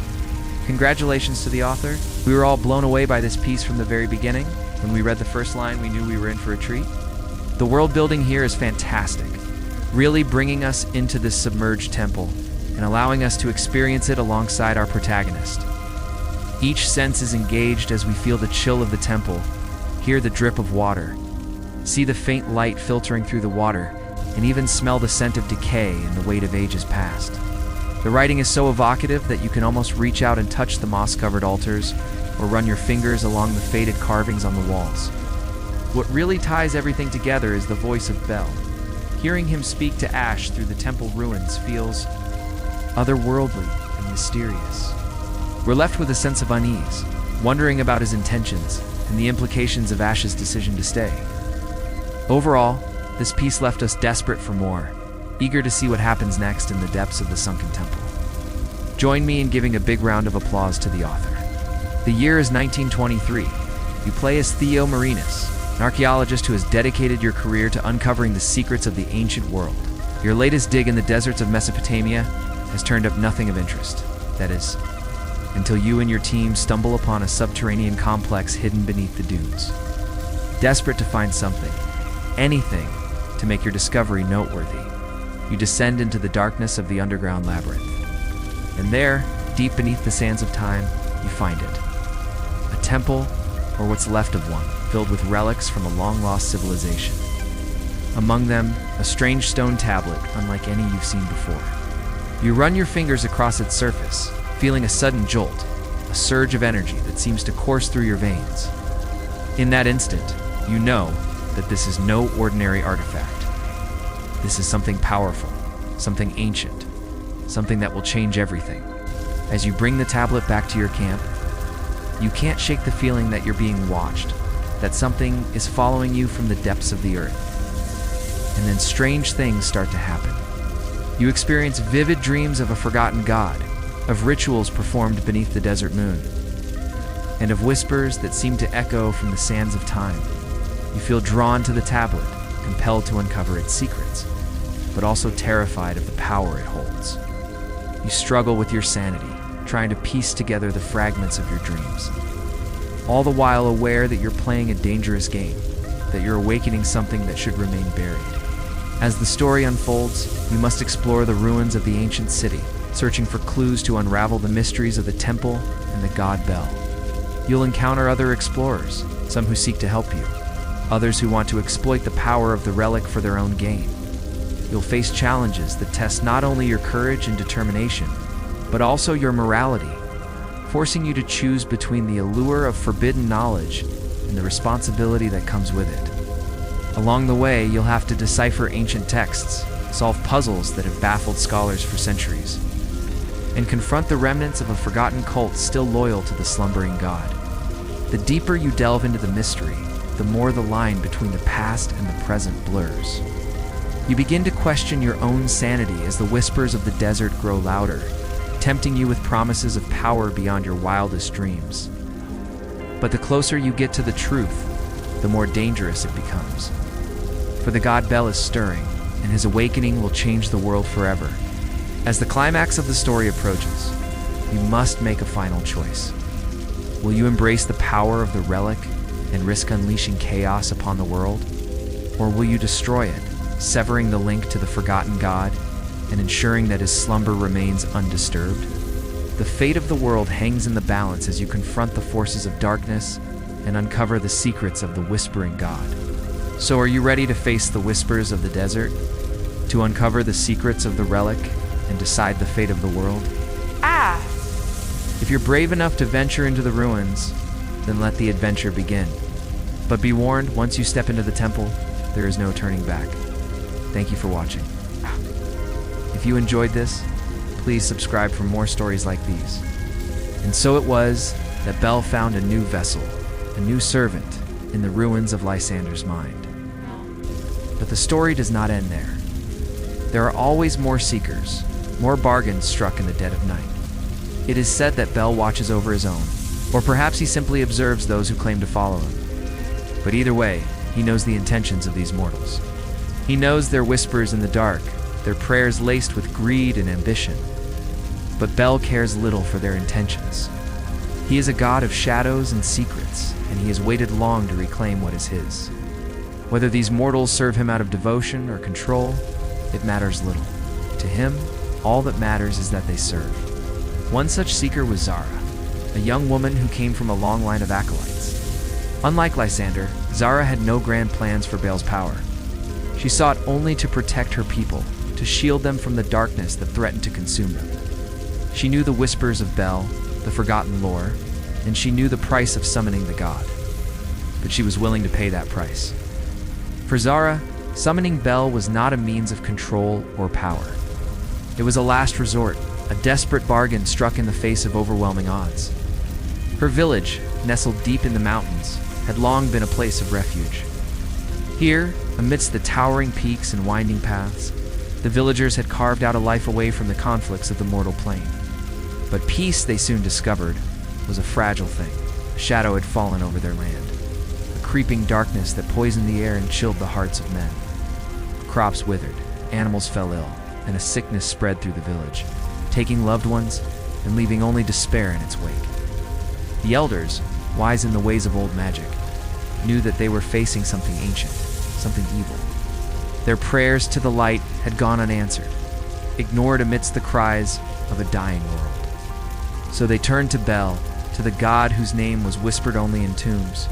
Congratulations to the author. We were all blown away by this piece from the very beginning. When we read the first line, we knew we were in for a treat. The world building here is fantastic, really bringing us into this submerged temple and allowing us to experience it alongside our protagonist. Each sense is engaged as we feel the chill of the temple, hear the drip of water, see the faint light filtering through the water, and even smell the scent of decay and the weight of ages past. The writing is so evocative that you can almost reach out and touch the moss-covered altars or run your fingers along the faded carvings on the walls. What really ties everything together is the voice of Bel. Hearing him speak to Ash through the temple ruins feels otherworldly and mysterious. We're left with a sense of unease, wondering about his intentions and the implications of Ash's decision to stay. Overall, this piece left us desperate for more, eager to see what happens next in the depths of the sunken temple. Join me in giving a big round of applause to the author. The year is 1923. You play as Theo Marinus, an archaeologist who has dedicated your career to uncovering the secrets of the ancient world. Your latest dig in the deserts of Mesopotamia has turned up nothing of interest. That is, until you and your team stumble upon a subterranean complex hidden beneath the dunes. Desperate to find something, anything, to make your discovery noteworthy, you descend into the darkness of the underground labyrinth. And there, deep beneath the sands of time, you find it. A temple, or what's left of one, filled with relics from a long-lost civilization. Among them, a strange stone tablet unlike any you've seen before. You run your fingers across its surface, feeling a sudden jolt, a surge of energy that seems to course through your veins. In that instant, you know that this is no ordinary artifact. This is something powerful, something ancient, something that will change everything. As you bring the tablet back to your camp, you can't shake the feeling that you're being watched, that something is following you from the depths of the earth. And then strange things start to happen. You experience vivid dreams of a forgotten god, of rituals performed beneath the desert moon, and of whispers that seem to echo from the sands of time. You feel drawn to the tablet, compelled to uncover its secrets, but also terrified of the power it holds. You struggle with your sanity, trying to piece together the fragments of your dreams, all the while aware that you're playing a dangerous game, that you're awakening something that should remain buried. As the story unfolds, you must explore the ruins of the ancient city, searching for clues to unravel the mysteries of the temple and the god Bel. You'll encounter other explorers, some who seek to help you, others who want to exploit the power of the relic for their own gain. You'll face challenges that test not only your courage and determination, but also your morality, forcing you to choose between the allure of forbidden knowledge and the responsibility that comes with it. Along the way, you'll have to decipher ancient texts, solve puzzles that have baffled scholars for centuries, and confront the remnants of a forgotten cult still loyal to the slumbering god. The deeper you delve into the mystery, the more the line between the past and the present blurs. You begin to question your own sanity as the whispers of the desert grow louder, tempting you with promises of power beyond your wildest dreams. But the closer you get to the truth, the more dangerous it becomes. For the god Bel is stirring, and his awakening will change the world forever. As the climax of the story approaches, you must make a final choice. Will you embrace the power of the relic and risk unleashing chaos upon the world? Or will you destroy it, severing the link to the forgotten god and ensuring that his slumber remains undisturbed? The fate of the world hangs in the balance as you confront the forces of darkness and uncover the secrets of the whispering god. So are you ready to face the whispers of the desert, to uncover the secrets of the relic and decide the fate of the world? If you're brave enough to venture into the ruins, then let the adventure begin. But be warned, once you step into the temple, there is no turning back. Thank you for watching. If you enjoyed this, please subscribe for more stories like these. And so it was that Bel found a new vessel, a new servant, in the ruins of Lysander's mind. But the story does not end there. There are always more seekers, more bargains struck in the dead of night. It is said that Bel watches over his own, or perhaps he simply observes those who claim to follow him. But either way, he knows the intentions of these mortals. He knows their whispers in the dark, their prayers laced with greed and ambition. But Bel cares little for their intentions. He is a god of shadows and secrets, and he has waited long to reclaim what is his. Whether these mortals serve him out of devotion or control, it matters little. To him, all that matters is that they serve. One such seeker was Zara, a young woman who came from a long line of acolytes. Unlike Lysander, Zara had no grand plans for Baal's power. She sought only to protect her people, to shield them from the darkness that threatened to consume them. She knew the whispers of Baal, the forgotten lore, and she knew the price of summoning the god. But she was willing to pay that price. For Zara, summoning Baal was not a means of control or power. It was a last resort, a desperate bargain struck in the face of overwhelming odds. Her village, nestled deep in the mountains, had long been a place of refuge. Here, amidst the towering peaks and winding paths, the villagers had carved out a life away from the conflicts of the mortal plane. But peace, they soon discovered, was a fragile thing. A shadow had fallen over their land, a creeping darkness that poisoned the air and chilled the hearts of men. Crops withered, animals fell ill, and a sickness spread through the village, taking loved ones and leaving only despair in its wake. The elders, wise in the ways of old magic, knew that they were facing something ancient, something evil. Their prayers to the light had gone unanswered, ignored amidst the cries of a dying world. So they turned to Baal, to the god whose name was whispered only in tombs,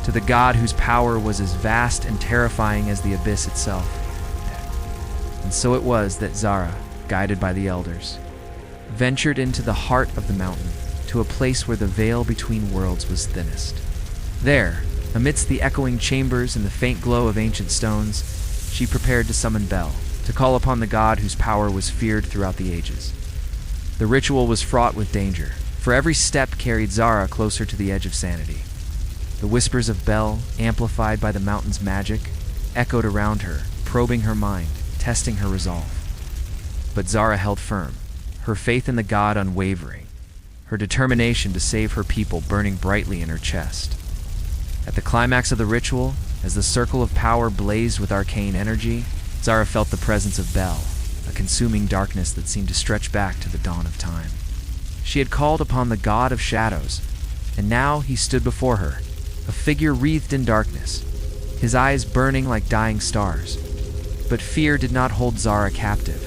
to the god whose power was as vast and terrifying as the abyss itself. And so it was that Zara, guided by the elders, ventured into the heart of the mountain, to a place where the veil between worlds was thinnest. There, amidst the echoing chambers and the faint glow of ancient stones, she prepared to summon Baal, to call upon the god whose power was feared throughout the ages. The ritual was fraught with danger, for every step carried Zara closer to the edge of sanity. The whispers of Baal, amplified by the mountain's magic, echoed around her, probing her mind, testing her resolve. But Zara held firm, her faith in the god unwavering, her determination to save her people burning brightly in her chest. At the climax of the ritual, as the circle of power blazed with arcane energy, Zara felt the presence of Baal, a consuming darkness that seemed to stretch back to the dawn of time. She had called upon the god of shadows, and now he stood before her, a figure wreathed in darkness, his eyes burning like dying stars. But fear did not hold Zara captive.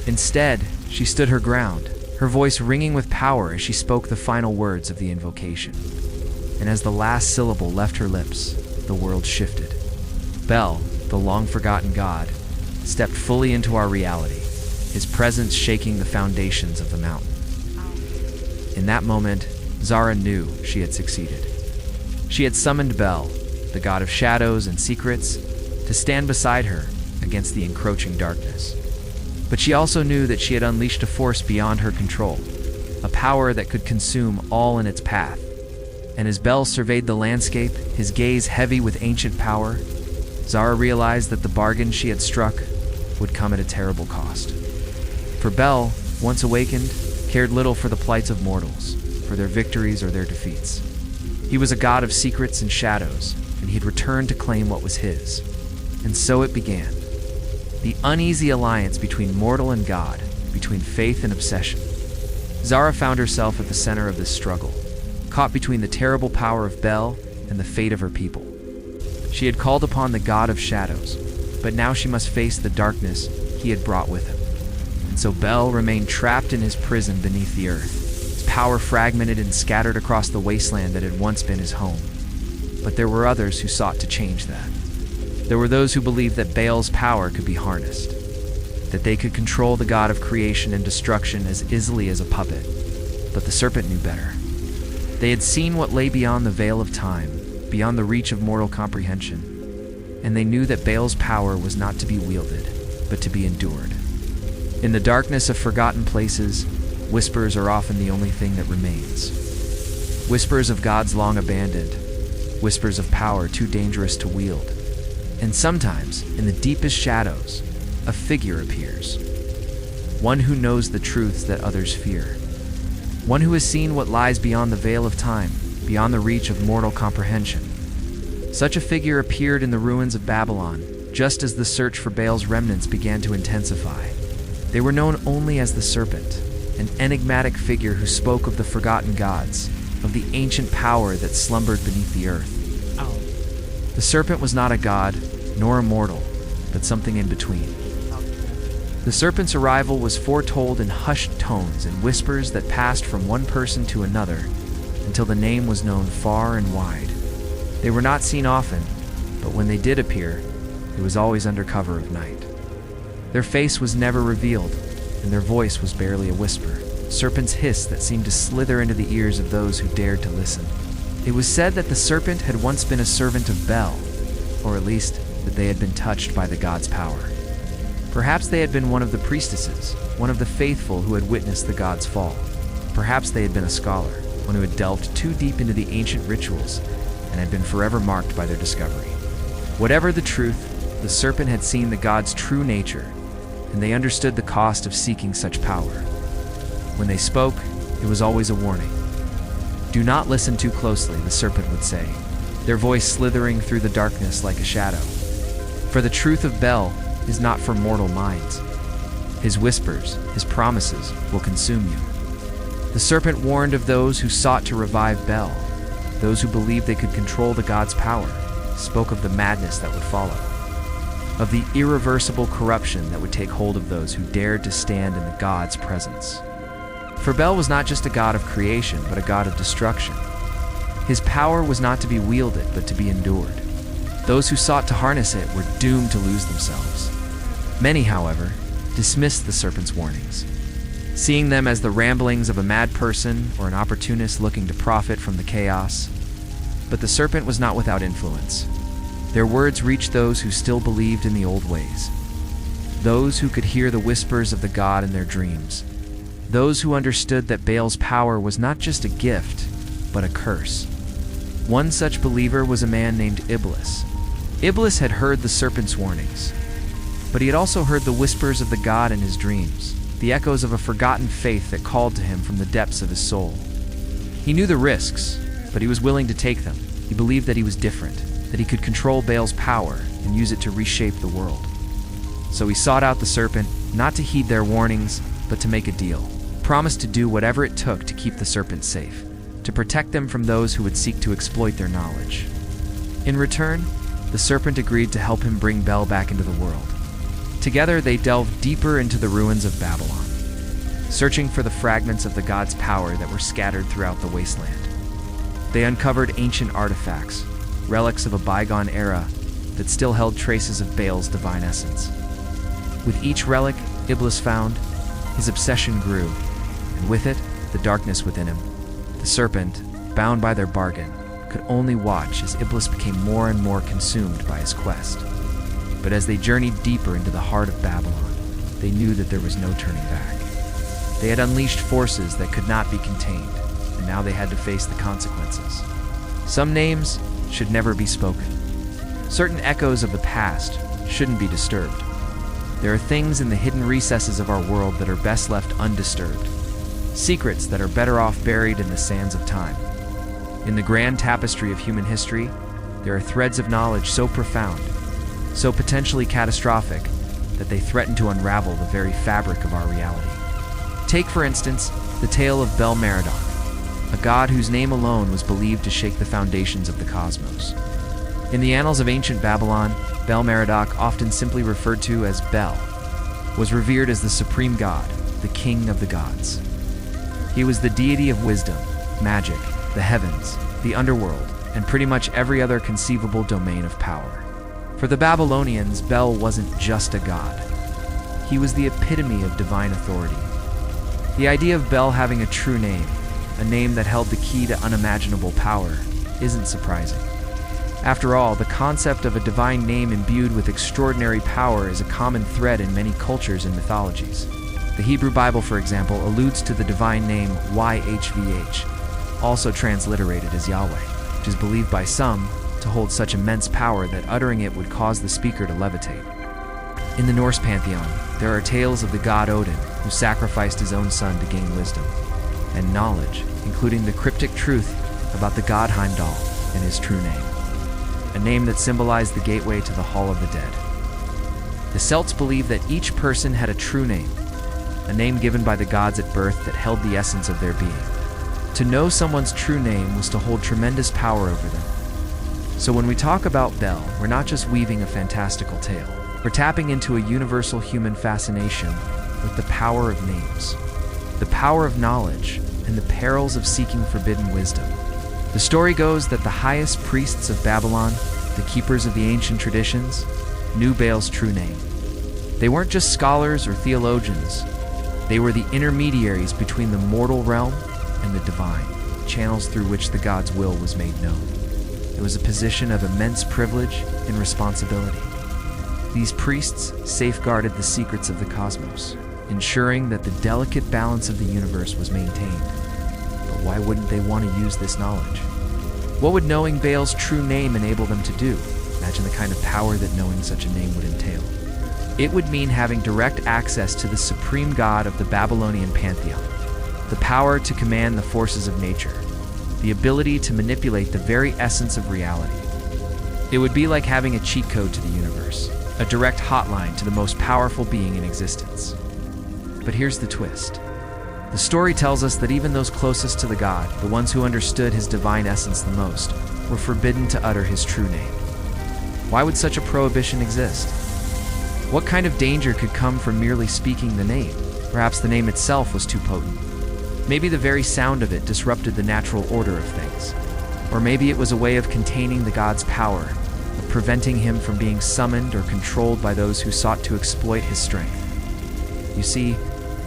Instead, she stood her ground, her voice ringing with power as she spoke the final words of the invocation. And as the last syllable left her lips, the world shifted. Baal, the long-forgotten god, stepped fully into our reality, his presence shaking the foundations of the mountain. In that moment, Zara knew she had succeeded. She had summoned Baal, the god of shadows and secrets, to stand beside her against the encroaching darkness. But she also knew that she had unleashed a force beyond her control, a power that could consume all in its path. And as Baal surveyed the landscape, his gaze heavy with ancient power, Zara realized that the bargain she had struck would come at a terrible cost. For Baal, once awakened, cared little for the plights of mortals, for their victories or their defeats. He was a god of secrets and shadows, and he had returned to claim what was his. And so it began. The uneasy alliance between mortal and god, between faith and obsession. Zara found herself at the center of this struggle, caught between the terrible power of Baal and the fate of her people. She had called upon the god of shadows, but now she must face the darkness he had brought with him. And so Baal remained trapped in his prison beneath the earth, his power fragmented and scattered across the wasteland that had once been his home. But there were others who sought to change that. There were those who believed that Baal's power could be harnessed, that they could control the god of creation and destruction as easily as a puppet. But the serpent knew better. They had seen what lay beyond the veil of time, beyond the reach of mortal comprehension, and they knew that Baal's power was not to be wielded, but to be endured. In the darkness of forgotten places, whispers are often the only thing that remains. Whispers of gods long abandoned, whispers of power too dangerous to wield. And sometimes, in the deepest shadows, a figure appears. One who knows the truths that others fear. One who has seen what lies beyond the veil of time, beyond the reach of mortal comprehension. Such a figure appeared in the ruins of Babylon, just as the search for Baal's remnants began to intensify. They were known only as the Serpent, an enigmatic figure who spoke of the forgotten gods, of the ancient power that slumbered beneath the earth. The serpent was not a god, nor a mortal, but something in between. The serpent's arrival was foretold in hushed tones and whispers that passed from one person to another until the name was known far and wide. They were not seen often, but when they did appear, it was always under cover of night. Their face was never revealed, and their voice was barely a whisper, serpent's hiss that seemed to slither into the ears of those who dared to listen. It was said that the serpent had once been a servant of Bel, or at least that they had been touched by the god's power. Perhaps they had been one of the priestesses, one of the faithful who had witnessed the god's fall. Perhaps they had been a scholar, one who had delved too deep into the ancient rituals and had been forever marked by their discovery. Whatever the truth, the serpent had seen the god's true nature, and they understood the cost of seeking such power. When they spoke, it was always a warning. "Do not listen too closely," the serpent would say, their voice slithering through the darkness like a shadow. "For the truth of Bel is not for mortal minds. His whispers, his promises, will consume you." The serpent warned of those who sought to revive Bel, those who believed they could control the god's power, spoke of the madness that would follow, of the irreversible corruption that would take hold of those who dared to stand in the god's presence. For Bel was not just a god of creation, but a god of destruction. His power was not to be wielded, but to be endured. Those who sought to harness it were doomed to lose themselves. Many, however, dismissed the serpent's warnings, seeing them as the ramblings of a mad person or an opportunist looking to profit from the chaos. But the serpent was not without influence. Their words reached those who still believed in the old ways, those who could hear the whispers of the god in their dreams, those who understood that Baal's power was not just a gift, but a curse. One such believer was a man named Iblis. Iblis had heard the serpent's warnings, but he had also heard the whispers of the god in his dreams, the echoes of a forgotten faith that called to him from the depths of his soul. He knew the risks, but he was willing to take them. He believed that he was different, that he could control Baal's power and use it to reshape the world. So he sought out the serpent, not to heed their warnings, but to make a deal. Promised to do whatever it took to keep the serpent safe, to protect them from those who would seek to exploit their knowledge. In return, the serpent agreed to help him bring Bel back into the world. Together, they delved deeper into the ruins of Babylon, searching for the fragments of the god's power that were scattered throughout the wasteland. They uncovered ancient artifacts, relics of a bygone era that still held traces of Baal's divine essence. With each relic Iblis found, his obsession grew, and with it, the darkness within him. The serpent, bound by their bargain, could only watch as Iblis became more and more consumed by his quest. But as they journeyed deeper into the heart of Babylon, they knew that there was no turning back. They had unleashed forces that could not be contained, and now they had to face the consequences. Some names should never be spoken. Certain echoes of the past shouldn't be disturbed. There are things in the hidden recesses of our world that are best left undisturbed. Secrets that are better off buried in the sands of time. In the grand tapestry of human history, there are threads of knowledge so profound, so potentially catastrophic, that they threaten to unravel the very fabric of our reality. Take, for instance, the tale of Bel-Merodach, a god whose name alone was believed to shake the foundations of the cosmos. In the annals of ancient Babylon, Bel-Merodach, often simply referred to as Bel, was revered as the supreme god, the king of the gods. He was the deity of wisdom, magic, the heavens, the underworld, and pretty much every other conceivable domain of power. For the Babylonians, Bel wasn't just a god. He was the epitome of divine authority. The idea of Bel having a true name, a name that held the key to unimaginable power, isn't surprising. After all, the concept of a divine name imbued with extraordinary power is a common thread in many cultures and mythologies. The Hebrew Bible, for example, alludes to the divine name YHVH, also transliterated as Yahweh, which is believed by some to hold such immense power that uttering it would cause the speaker to levitate. In the Norse pantheon, there are tales of the god Odin, who sacrificed his own son to gain wisdom and knowledge, including the cryptic truth about the god Heimdall and his true name, a name that symbolized the gateway to the Hall of the Dead. The Celts believed that each person had a true name, a name given by the gods at birth that held the essence of their being. To know someone's true name was to hold tremendous power over them. So when we talk about Bel, we're not just weaving a fantastical tale. We're tapping into a universal human fascination with the power of names, the power of knowledge, and the perils of seeking forbidden wisdom. The story goes that the highest priests of Babylon, the keepers of the ancient traditions, knew Baal's true name. They weren't just scholars or theologians. They were the intermediaries between the mortal realm and the divine, channels through which the god's will was made known. It was a position of immense privilege and responsibility. These priests safeguarded the secrets of the cosmos, ensuring that the delicate balance of the universe was maintained. But why wouldn't they want to use this knowledge? What would knowing Baal's true name enable them to do? Imagine the kind of power that knowing such a name would entail. It would mean having direct access to the supreme god of the Babylonian pantheon, the power to command the forces of nature, the ability to manipulate the very essence of reality. It would be like having a cheat code to the universe, a direct hotline to the most powerful being in existence. But here's the twist. The story tells us that even those closest to the god, the ones who understood his divine essence the most, were forbidden to utter his true name. Why would such a prohibition exist? What kind of danger could come from merely speaking the name? Perhaps the name itself was too potent. Maybe the very sound of it disrupted the natural order of things. Or maybe it was a way of containing the god's power, of preventing him from being summoned or controlled by those who sought to exploit his strength. You see,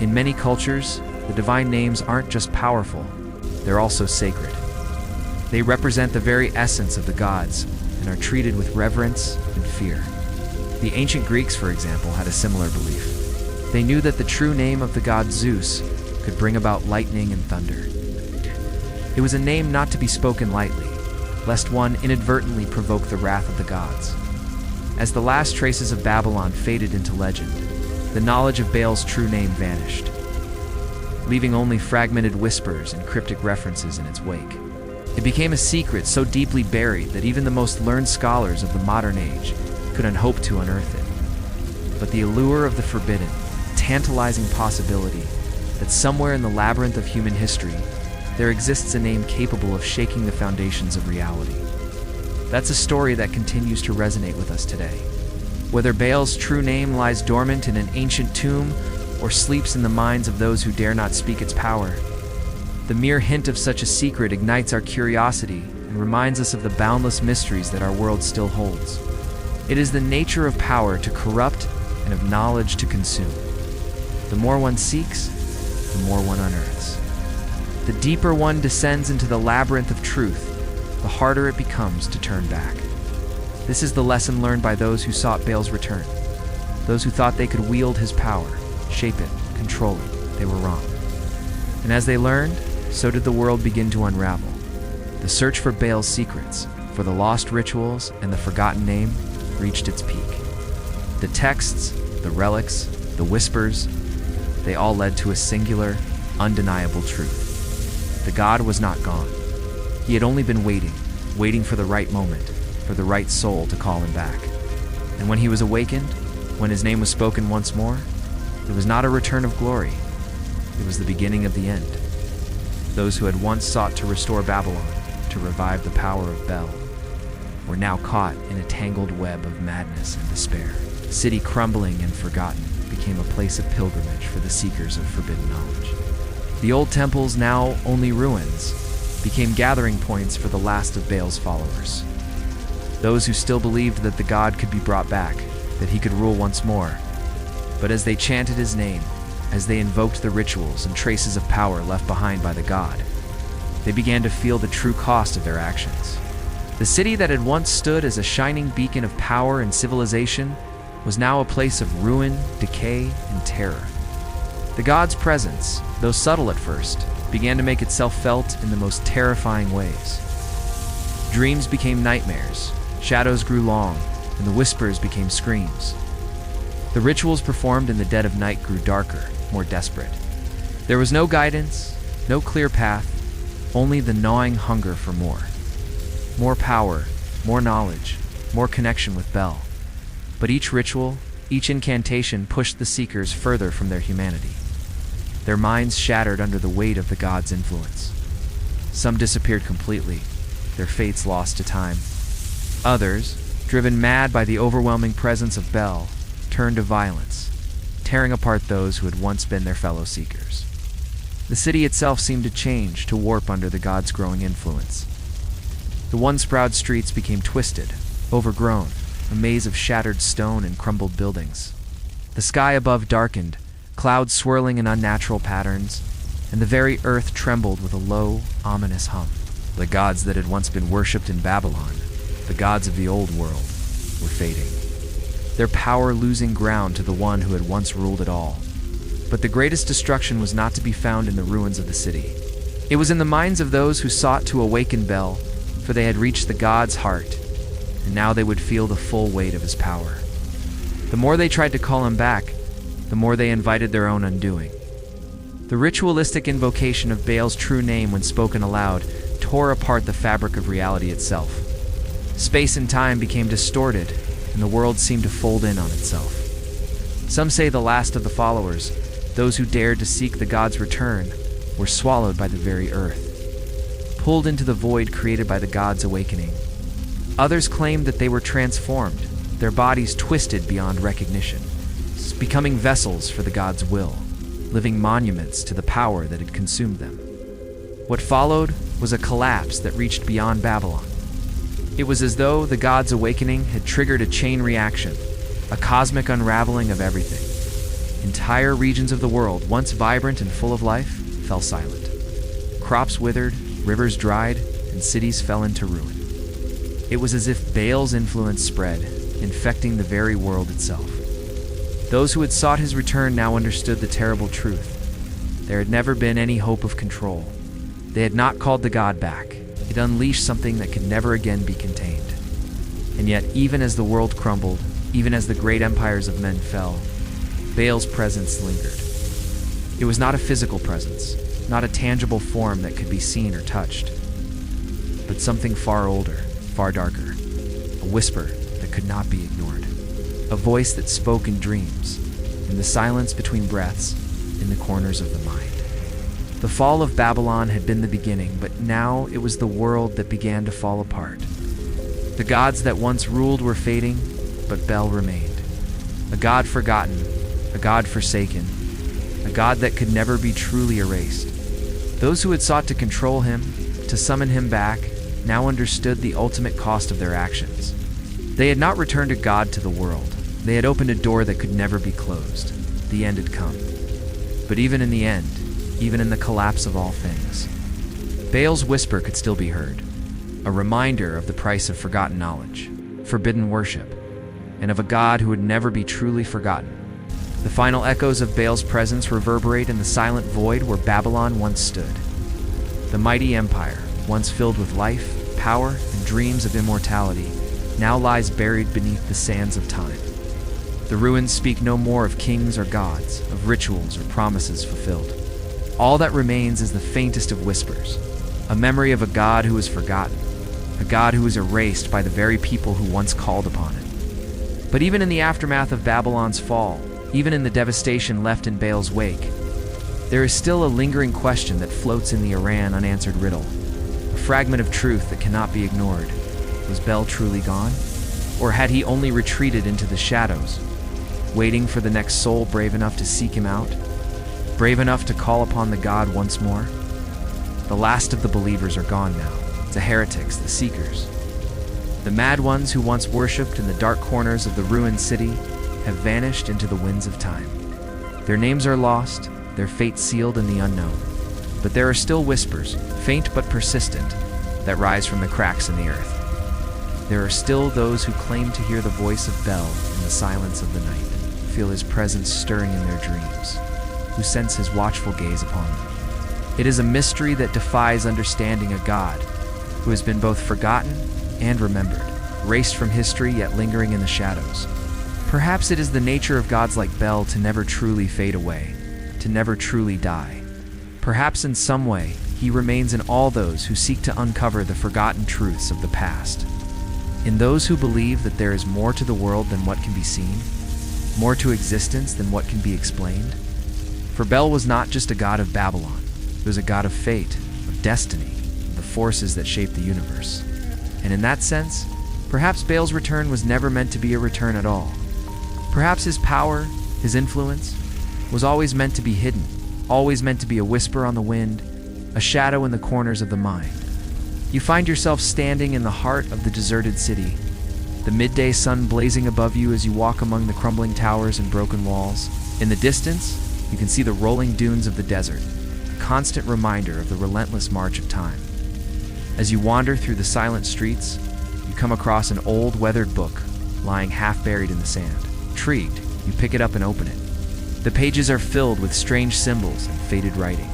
in many cultures, the divine names aren't just powerful, they're also sacred. They represent the very essence of the gods and are treated with reverence and fear. The ancient Greeks, for example, had a similar belief. They knew that the true name of the god Zeus could bring about lightning and thunder. It was a name not to be spoken lightly, lest one inadvertently provoke the wrath of the gods. As the last traces of Babylon faded into legend, the knowledge of Baal's true name vanished, leaving only fragmented whispers and cryptic references in its wake. It became a secret so deeply buried that even the most learned scholars of the modern age couldn't hope to unearth it. But the allure of the forbidden, tantalizing possibility that somewhere in the labyrinth of human history, there exists a name capable of shaking the foundations of reality. That's a story that continues to resonate with us today. Whether Baal's true name lies dormant in an ancient tomb or sleeps in the minds of those who dare not speak its power, the mere hint of such a secret ignites our curiosity and reminds us of the boundless mysteries that our world still holds. It is the nature of power to corrupt and of knowledge to consume. The more one seeks, the more one unearths. The deeper one descends into the labyrinth of truth, the harder it becomes to turn back. This is the lesson learned by those who sought Baal's return. Those who thought they could wield his power, shape it, control it, they were wrong. And as they learned, so did the world begin to unravel. The search for Baal's secrets, for the lost rituals and the forgotten name, reached its peak. The texts, the relics, the whispers, they all led to a singular, undeniable truth. The god was not gone. He had only been waiting for the right moment, for the right soul to call him back. And when he was awakened, when his name was spoken once more, it was not a return of glory. It was the beginning of the end. Those who had once sought to restore Babylon, to revive the power of Baal, were now caught in a tangled web of madness and despair. The city, crumbling and forgotten, became a place of pilgrimage for the seekers of forbidden knowledge. The old temples, now only ruins, became gathering points for the last of Baal's followers. Those who still believed that the god could be brought back, that he could rule once more. But as they chanted his name, as they invoked the rituals and traces of power left behind by the god, they began to feel the true cost of their actions. The city that had once stood as a shining beacon of power and civilization was now a place of ruin, decay, and terror. The god's presence, though subtle at first, began to make itself felt in the most terrifying ways. Dreams became nightmares, shadows grew long, and the whispers became screams. The rituals performed in the dead of night grew darker, more desperate. There was no guidance, no clear path, only the gnawing hunger for more. More power, more knowledge, more connection with Baal. But each ritual, each incantation pushed the seekers further from their humanity. Their minds shattered under the weight of the god's influence. Some disappeared completely, their fates lost to time. Others, driven mad by the overwhelming presence of Baal, turned to violence, tearing apart those who had once been their fellow seekers. The city itself seemed to change, to warp under the god's growing influence. The once proud streets became twisted, overgrown, a maze of shattered stone and crumbled buildings. The sky above darkened, clouds swirling in unnatural patterns, and the very earth trembled with a low, ominous hum. The gods that had once been worshipped in Babylon, the gods of the old world, were fading, their power losing ground to the one who had once ruled it all. But the greatest destruction was not to be found in the ruins of the city. It was in the minds of those who sought to awaken Bel, for they had reached the god's heart, and now they would feel the full weight of his power. The more they tried to call him back, the more they invited their own undoing. The ritualistic invocation of Baal's true name when spoken aloud tore apart the fabric of reality itself. Space and time became distorted, and the world seemed to fold in on itself. Some say the last of the followers, those who dared to seek the god's return, were swallowed by the very earth, pulled into the void created by the god's awakening. Others claimed that they were transformed, their bodies twisted beyond recognition, becoming vessels for the god's will, living monuments to the power that had consumed them. What followed was a collapse that reached beyond Babylon. It was as though the god's awakening had triggered a chain reaction, a cosmic unraveling of everything. Entire regions of the world, once vibrant and full of life, fell silent. Crops withered, rivers dried, and cities fell into ruin. It was as if Baal's influence spread, infecting the very world itself. Those who had sought his return now understood the terrible truth. There had never been any hope of control. They had not called the god back. It unleashed something that could never again be contained. And yet, even as the world crumbled, even as the great empires of men fell, Baal's presence lingered. It was not a physical presence, not a tangible form that could be seen or touched, but something far older, far darker, a whisper that could not be ignored, a voice that spoke in dreams, in the silence between breaths, in the corners of the mind. The fall of Babylon had been the beginning, but now it was the world that began to fall apart. The gods that once ruled were fading, but Bel remained. A god forgotten, a god forsaken, a god that could never be truly erased. Those who had sought to control him, to summon him back, now understood the ultimate cost of their actions. They had not returned a god to the world. They had opened a door that could never be closed. The end had come. But even in the end, even in the collapse of all things, Baal's whisper could still be heard, a reminder of the price of forgotten knowledge, forbidden worship, and of a god who would never be truly forgotten. The final echoes of Baal's presence reverberate in the silent void where Babylon once stood. The mighty empire, once filled with life, power, and dreams of immortality, now lies buried beneath the sands of time. The ruins speak no more of kings or gods, of rituals or promises fulfilled. All that remains is the faintest of whispers, a memory of a god who was forgotten, a god who was erased by the very people who once called upon it. But even in the aftermath of Babylon's fall, even in the devastation left in Baal's wake, there is still a lingering question that floats in the Iran unanswered riddle, a fragment of truth that cannot be ignored. Was Bel truly gone? Or had he only retreated into the shadows, waiting for the next soul brave enough to seek him out? Brave enough to call upon the god once more? The last of the believers are gone now, the heretics, the seekers. The mad ones who once worshipped in the dark corners of the ruined city have vanished into the winds of time. Their names are lost, their fate sealed in the unknown. But there are still whispers, faint but persistent, that rise from the cracks in the earth. There are still those who claim to hear the voice of Bel in the silence of the night, feel his presence stirring in their dreams, who sense his watchful gaze upon them. It is a mystery that defies understanding, a god who has been both forgotten and remembered, erased from history yet lingering in the shadows. Perhaps it is the nature of gods like Bel to never truly fade away, to never truly die. Perhaps in some way, he remains in all those who seek to uncover the forgotten truths of the past. In those who believe that there is more to the world than what can be seen, more to existence than what can be explained. For Bel was not just a god of Babylon, he was a god of fate, of destiny, of the forces that shape the universe. And in that sense, perhaps Baal's return was never meant to be a return at all. Perhaps his power, his influence, was always meant to be hidden, always meant to be a whisper on the wind, a shadow in the corners of the mind. You find yourself standing in the heart of the deserted city, the midday sun blazing above you as you walk among the crumbling towers and broken walls. In the distance, you can see the rolling dunes of the desert, a constant reminder of the relentless march of time. As you wander through the silent streets, you come across an old, weathered book lying half buried in the sand. Intrigued, you pick it up and open it. The pages are filled with strange symbols and faded writing,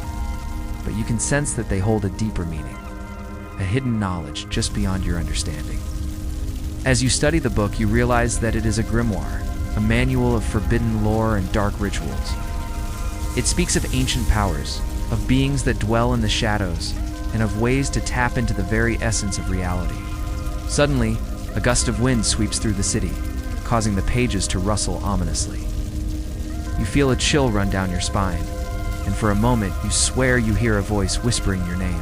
but you can sense that they hold a deeper meaning, a hidden knowledge just beyond your understanding. As you study the book, you realize that it is a grimoire, a manual of forbidden lore and dark rituals. It speaks of ancient powers, of beings that dwell in the shadows, and of ways to tap into the very essence of reality. Suddenly, a gust of wind sweeps through the city, causing the pages to rustle ominously. You feel a chill run down your spine, and for a moment you swear you hear a voice whispering your name.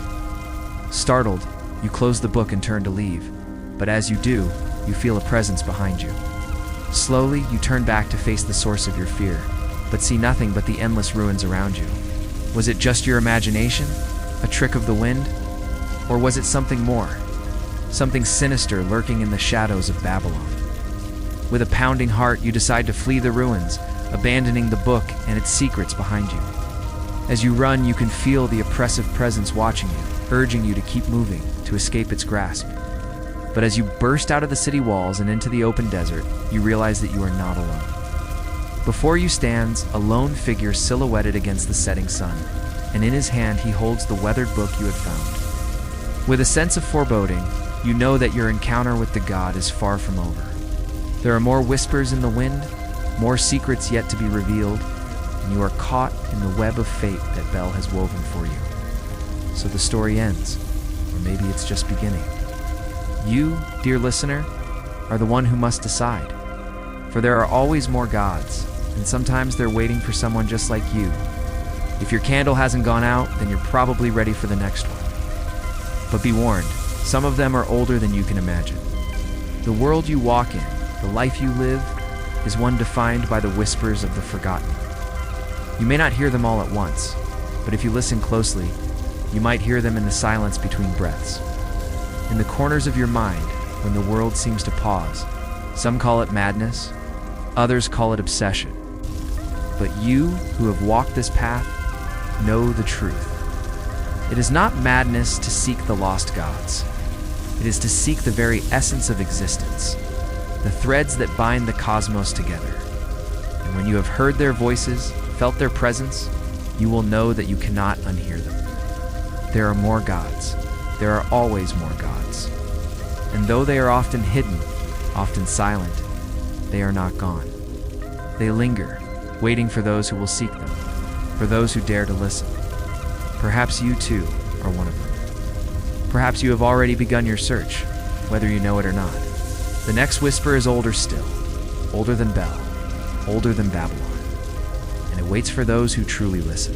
Startled, you close the book and turn to leave, but as you do, you feel a presence behind you. Slowly, you turn back to face the source of your fear, but see nothing but the endless ruins around you. Was it just your imagination? A trick of the wind? Or was it something more? Something sinister lurking in the shadows of Babylon. With a pounding heart, you decide to flee the ruins, abandoning the book and its secrets behind you. As you run, you can feel the oppressive presence watching you, urging you to keep moving, to escape its grasp. But as you burst out of the city walls and into the open desert, you realize that you are not alone. Before you stands a lone figure silhouetted against the setting sun, and in his hand he holds the weathered book you had found. With a sense of foreboding, you know that your encounter with the god is far from over. There are more whispers in the wind, more secrets yet to be revealed, and you are caught in the web of fate that Bel has woven for you. So the story ends, or maybe it's just beginning. You, dear listener, are the one who must decide. For there are always more gods, and sometimes they're waiting for someone just like you. If your candle hasn't gone out, then you're probably ready for the next one. But be warned, some of them are older than you can imagine. The world you walk in, the life you live, is one defined by the whispers of the forgotten. You may not hear them all at once, but if you listen closely, you might hear them in the silence between breaths. In the corners of your mind, when the world seems to pause, some call it madness, others call it obsession. But you, who have walked this path, know the truth. It is not madness to seek the lost gods. It is to seek the very essence of existence, the threads that bind the cosmos together. And when you have heard their voices, felt their presence, you will know that you cannot unhear them. There are more gods. There are always more gods. And though they are often hidden, often silent, they are not gone. They linger, waiting for those who will seek them, for those who dare to listen. Perhaps you too are one of them. Perhaps you have already begun your search, whether you know it or not. The next whisper is older still, older than Bel, older than Babylon, and it waits for those who truly listen.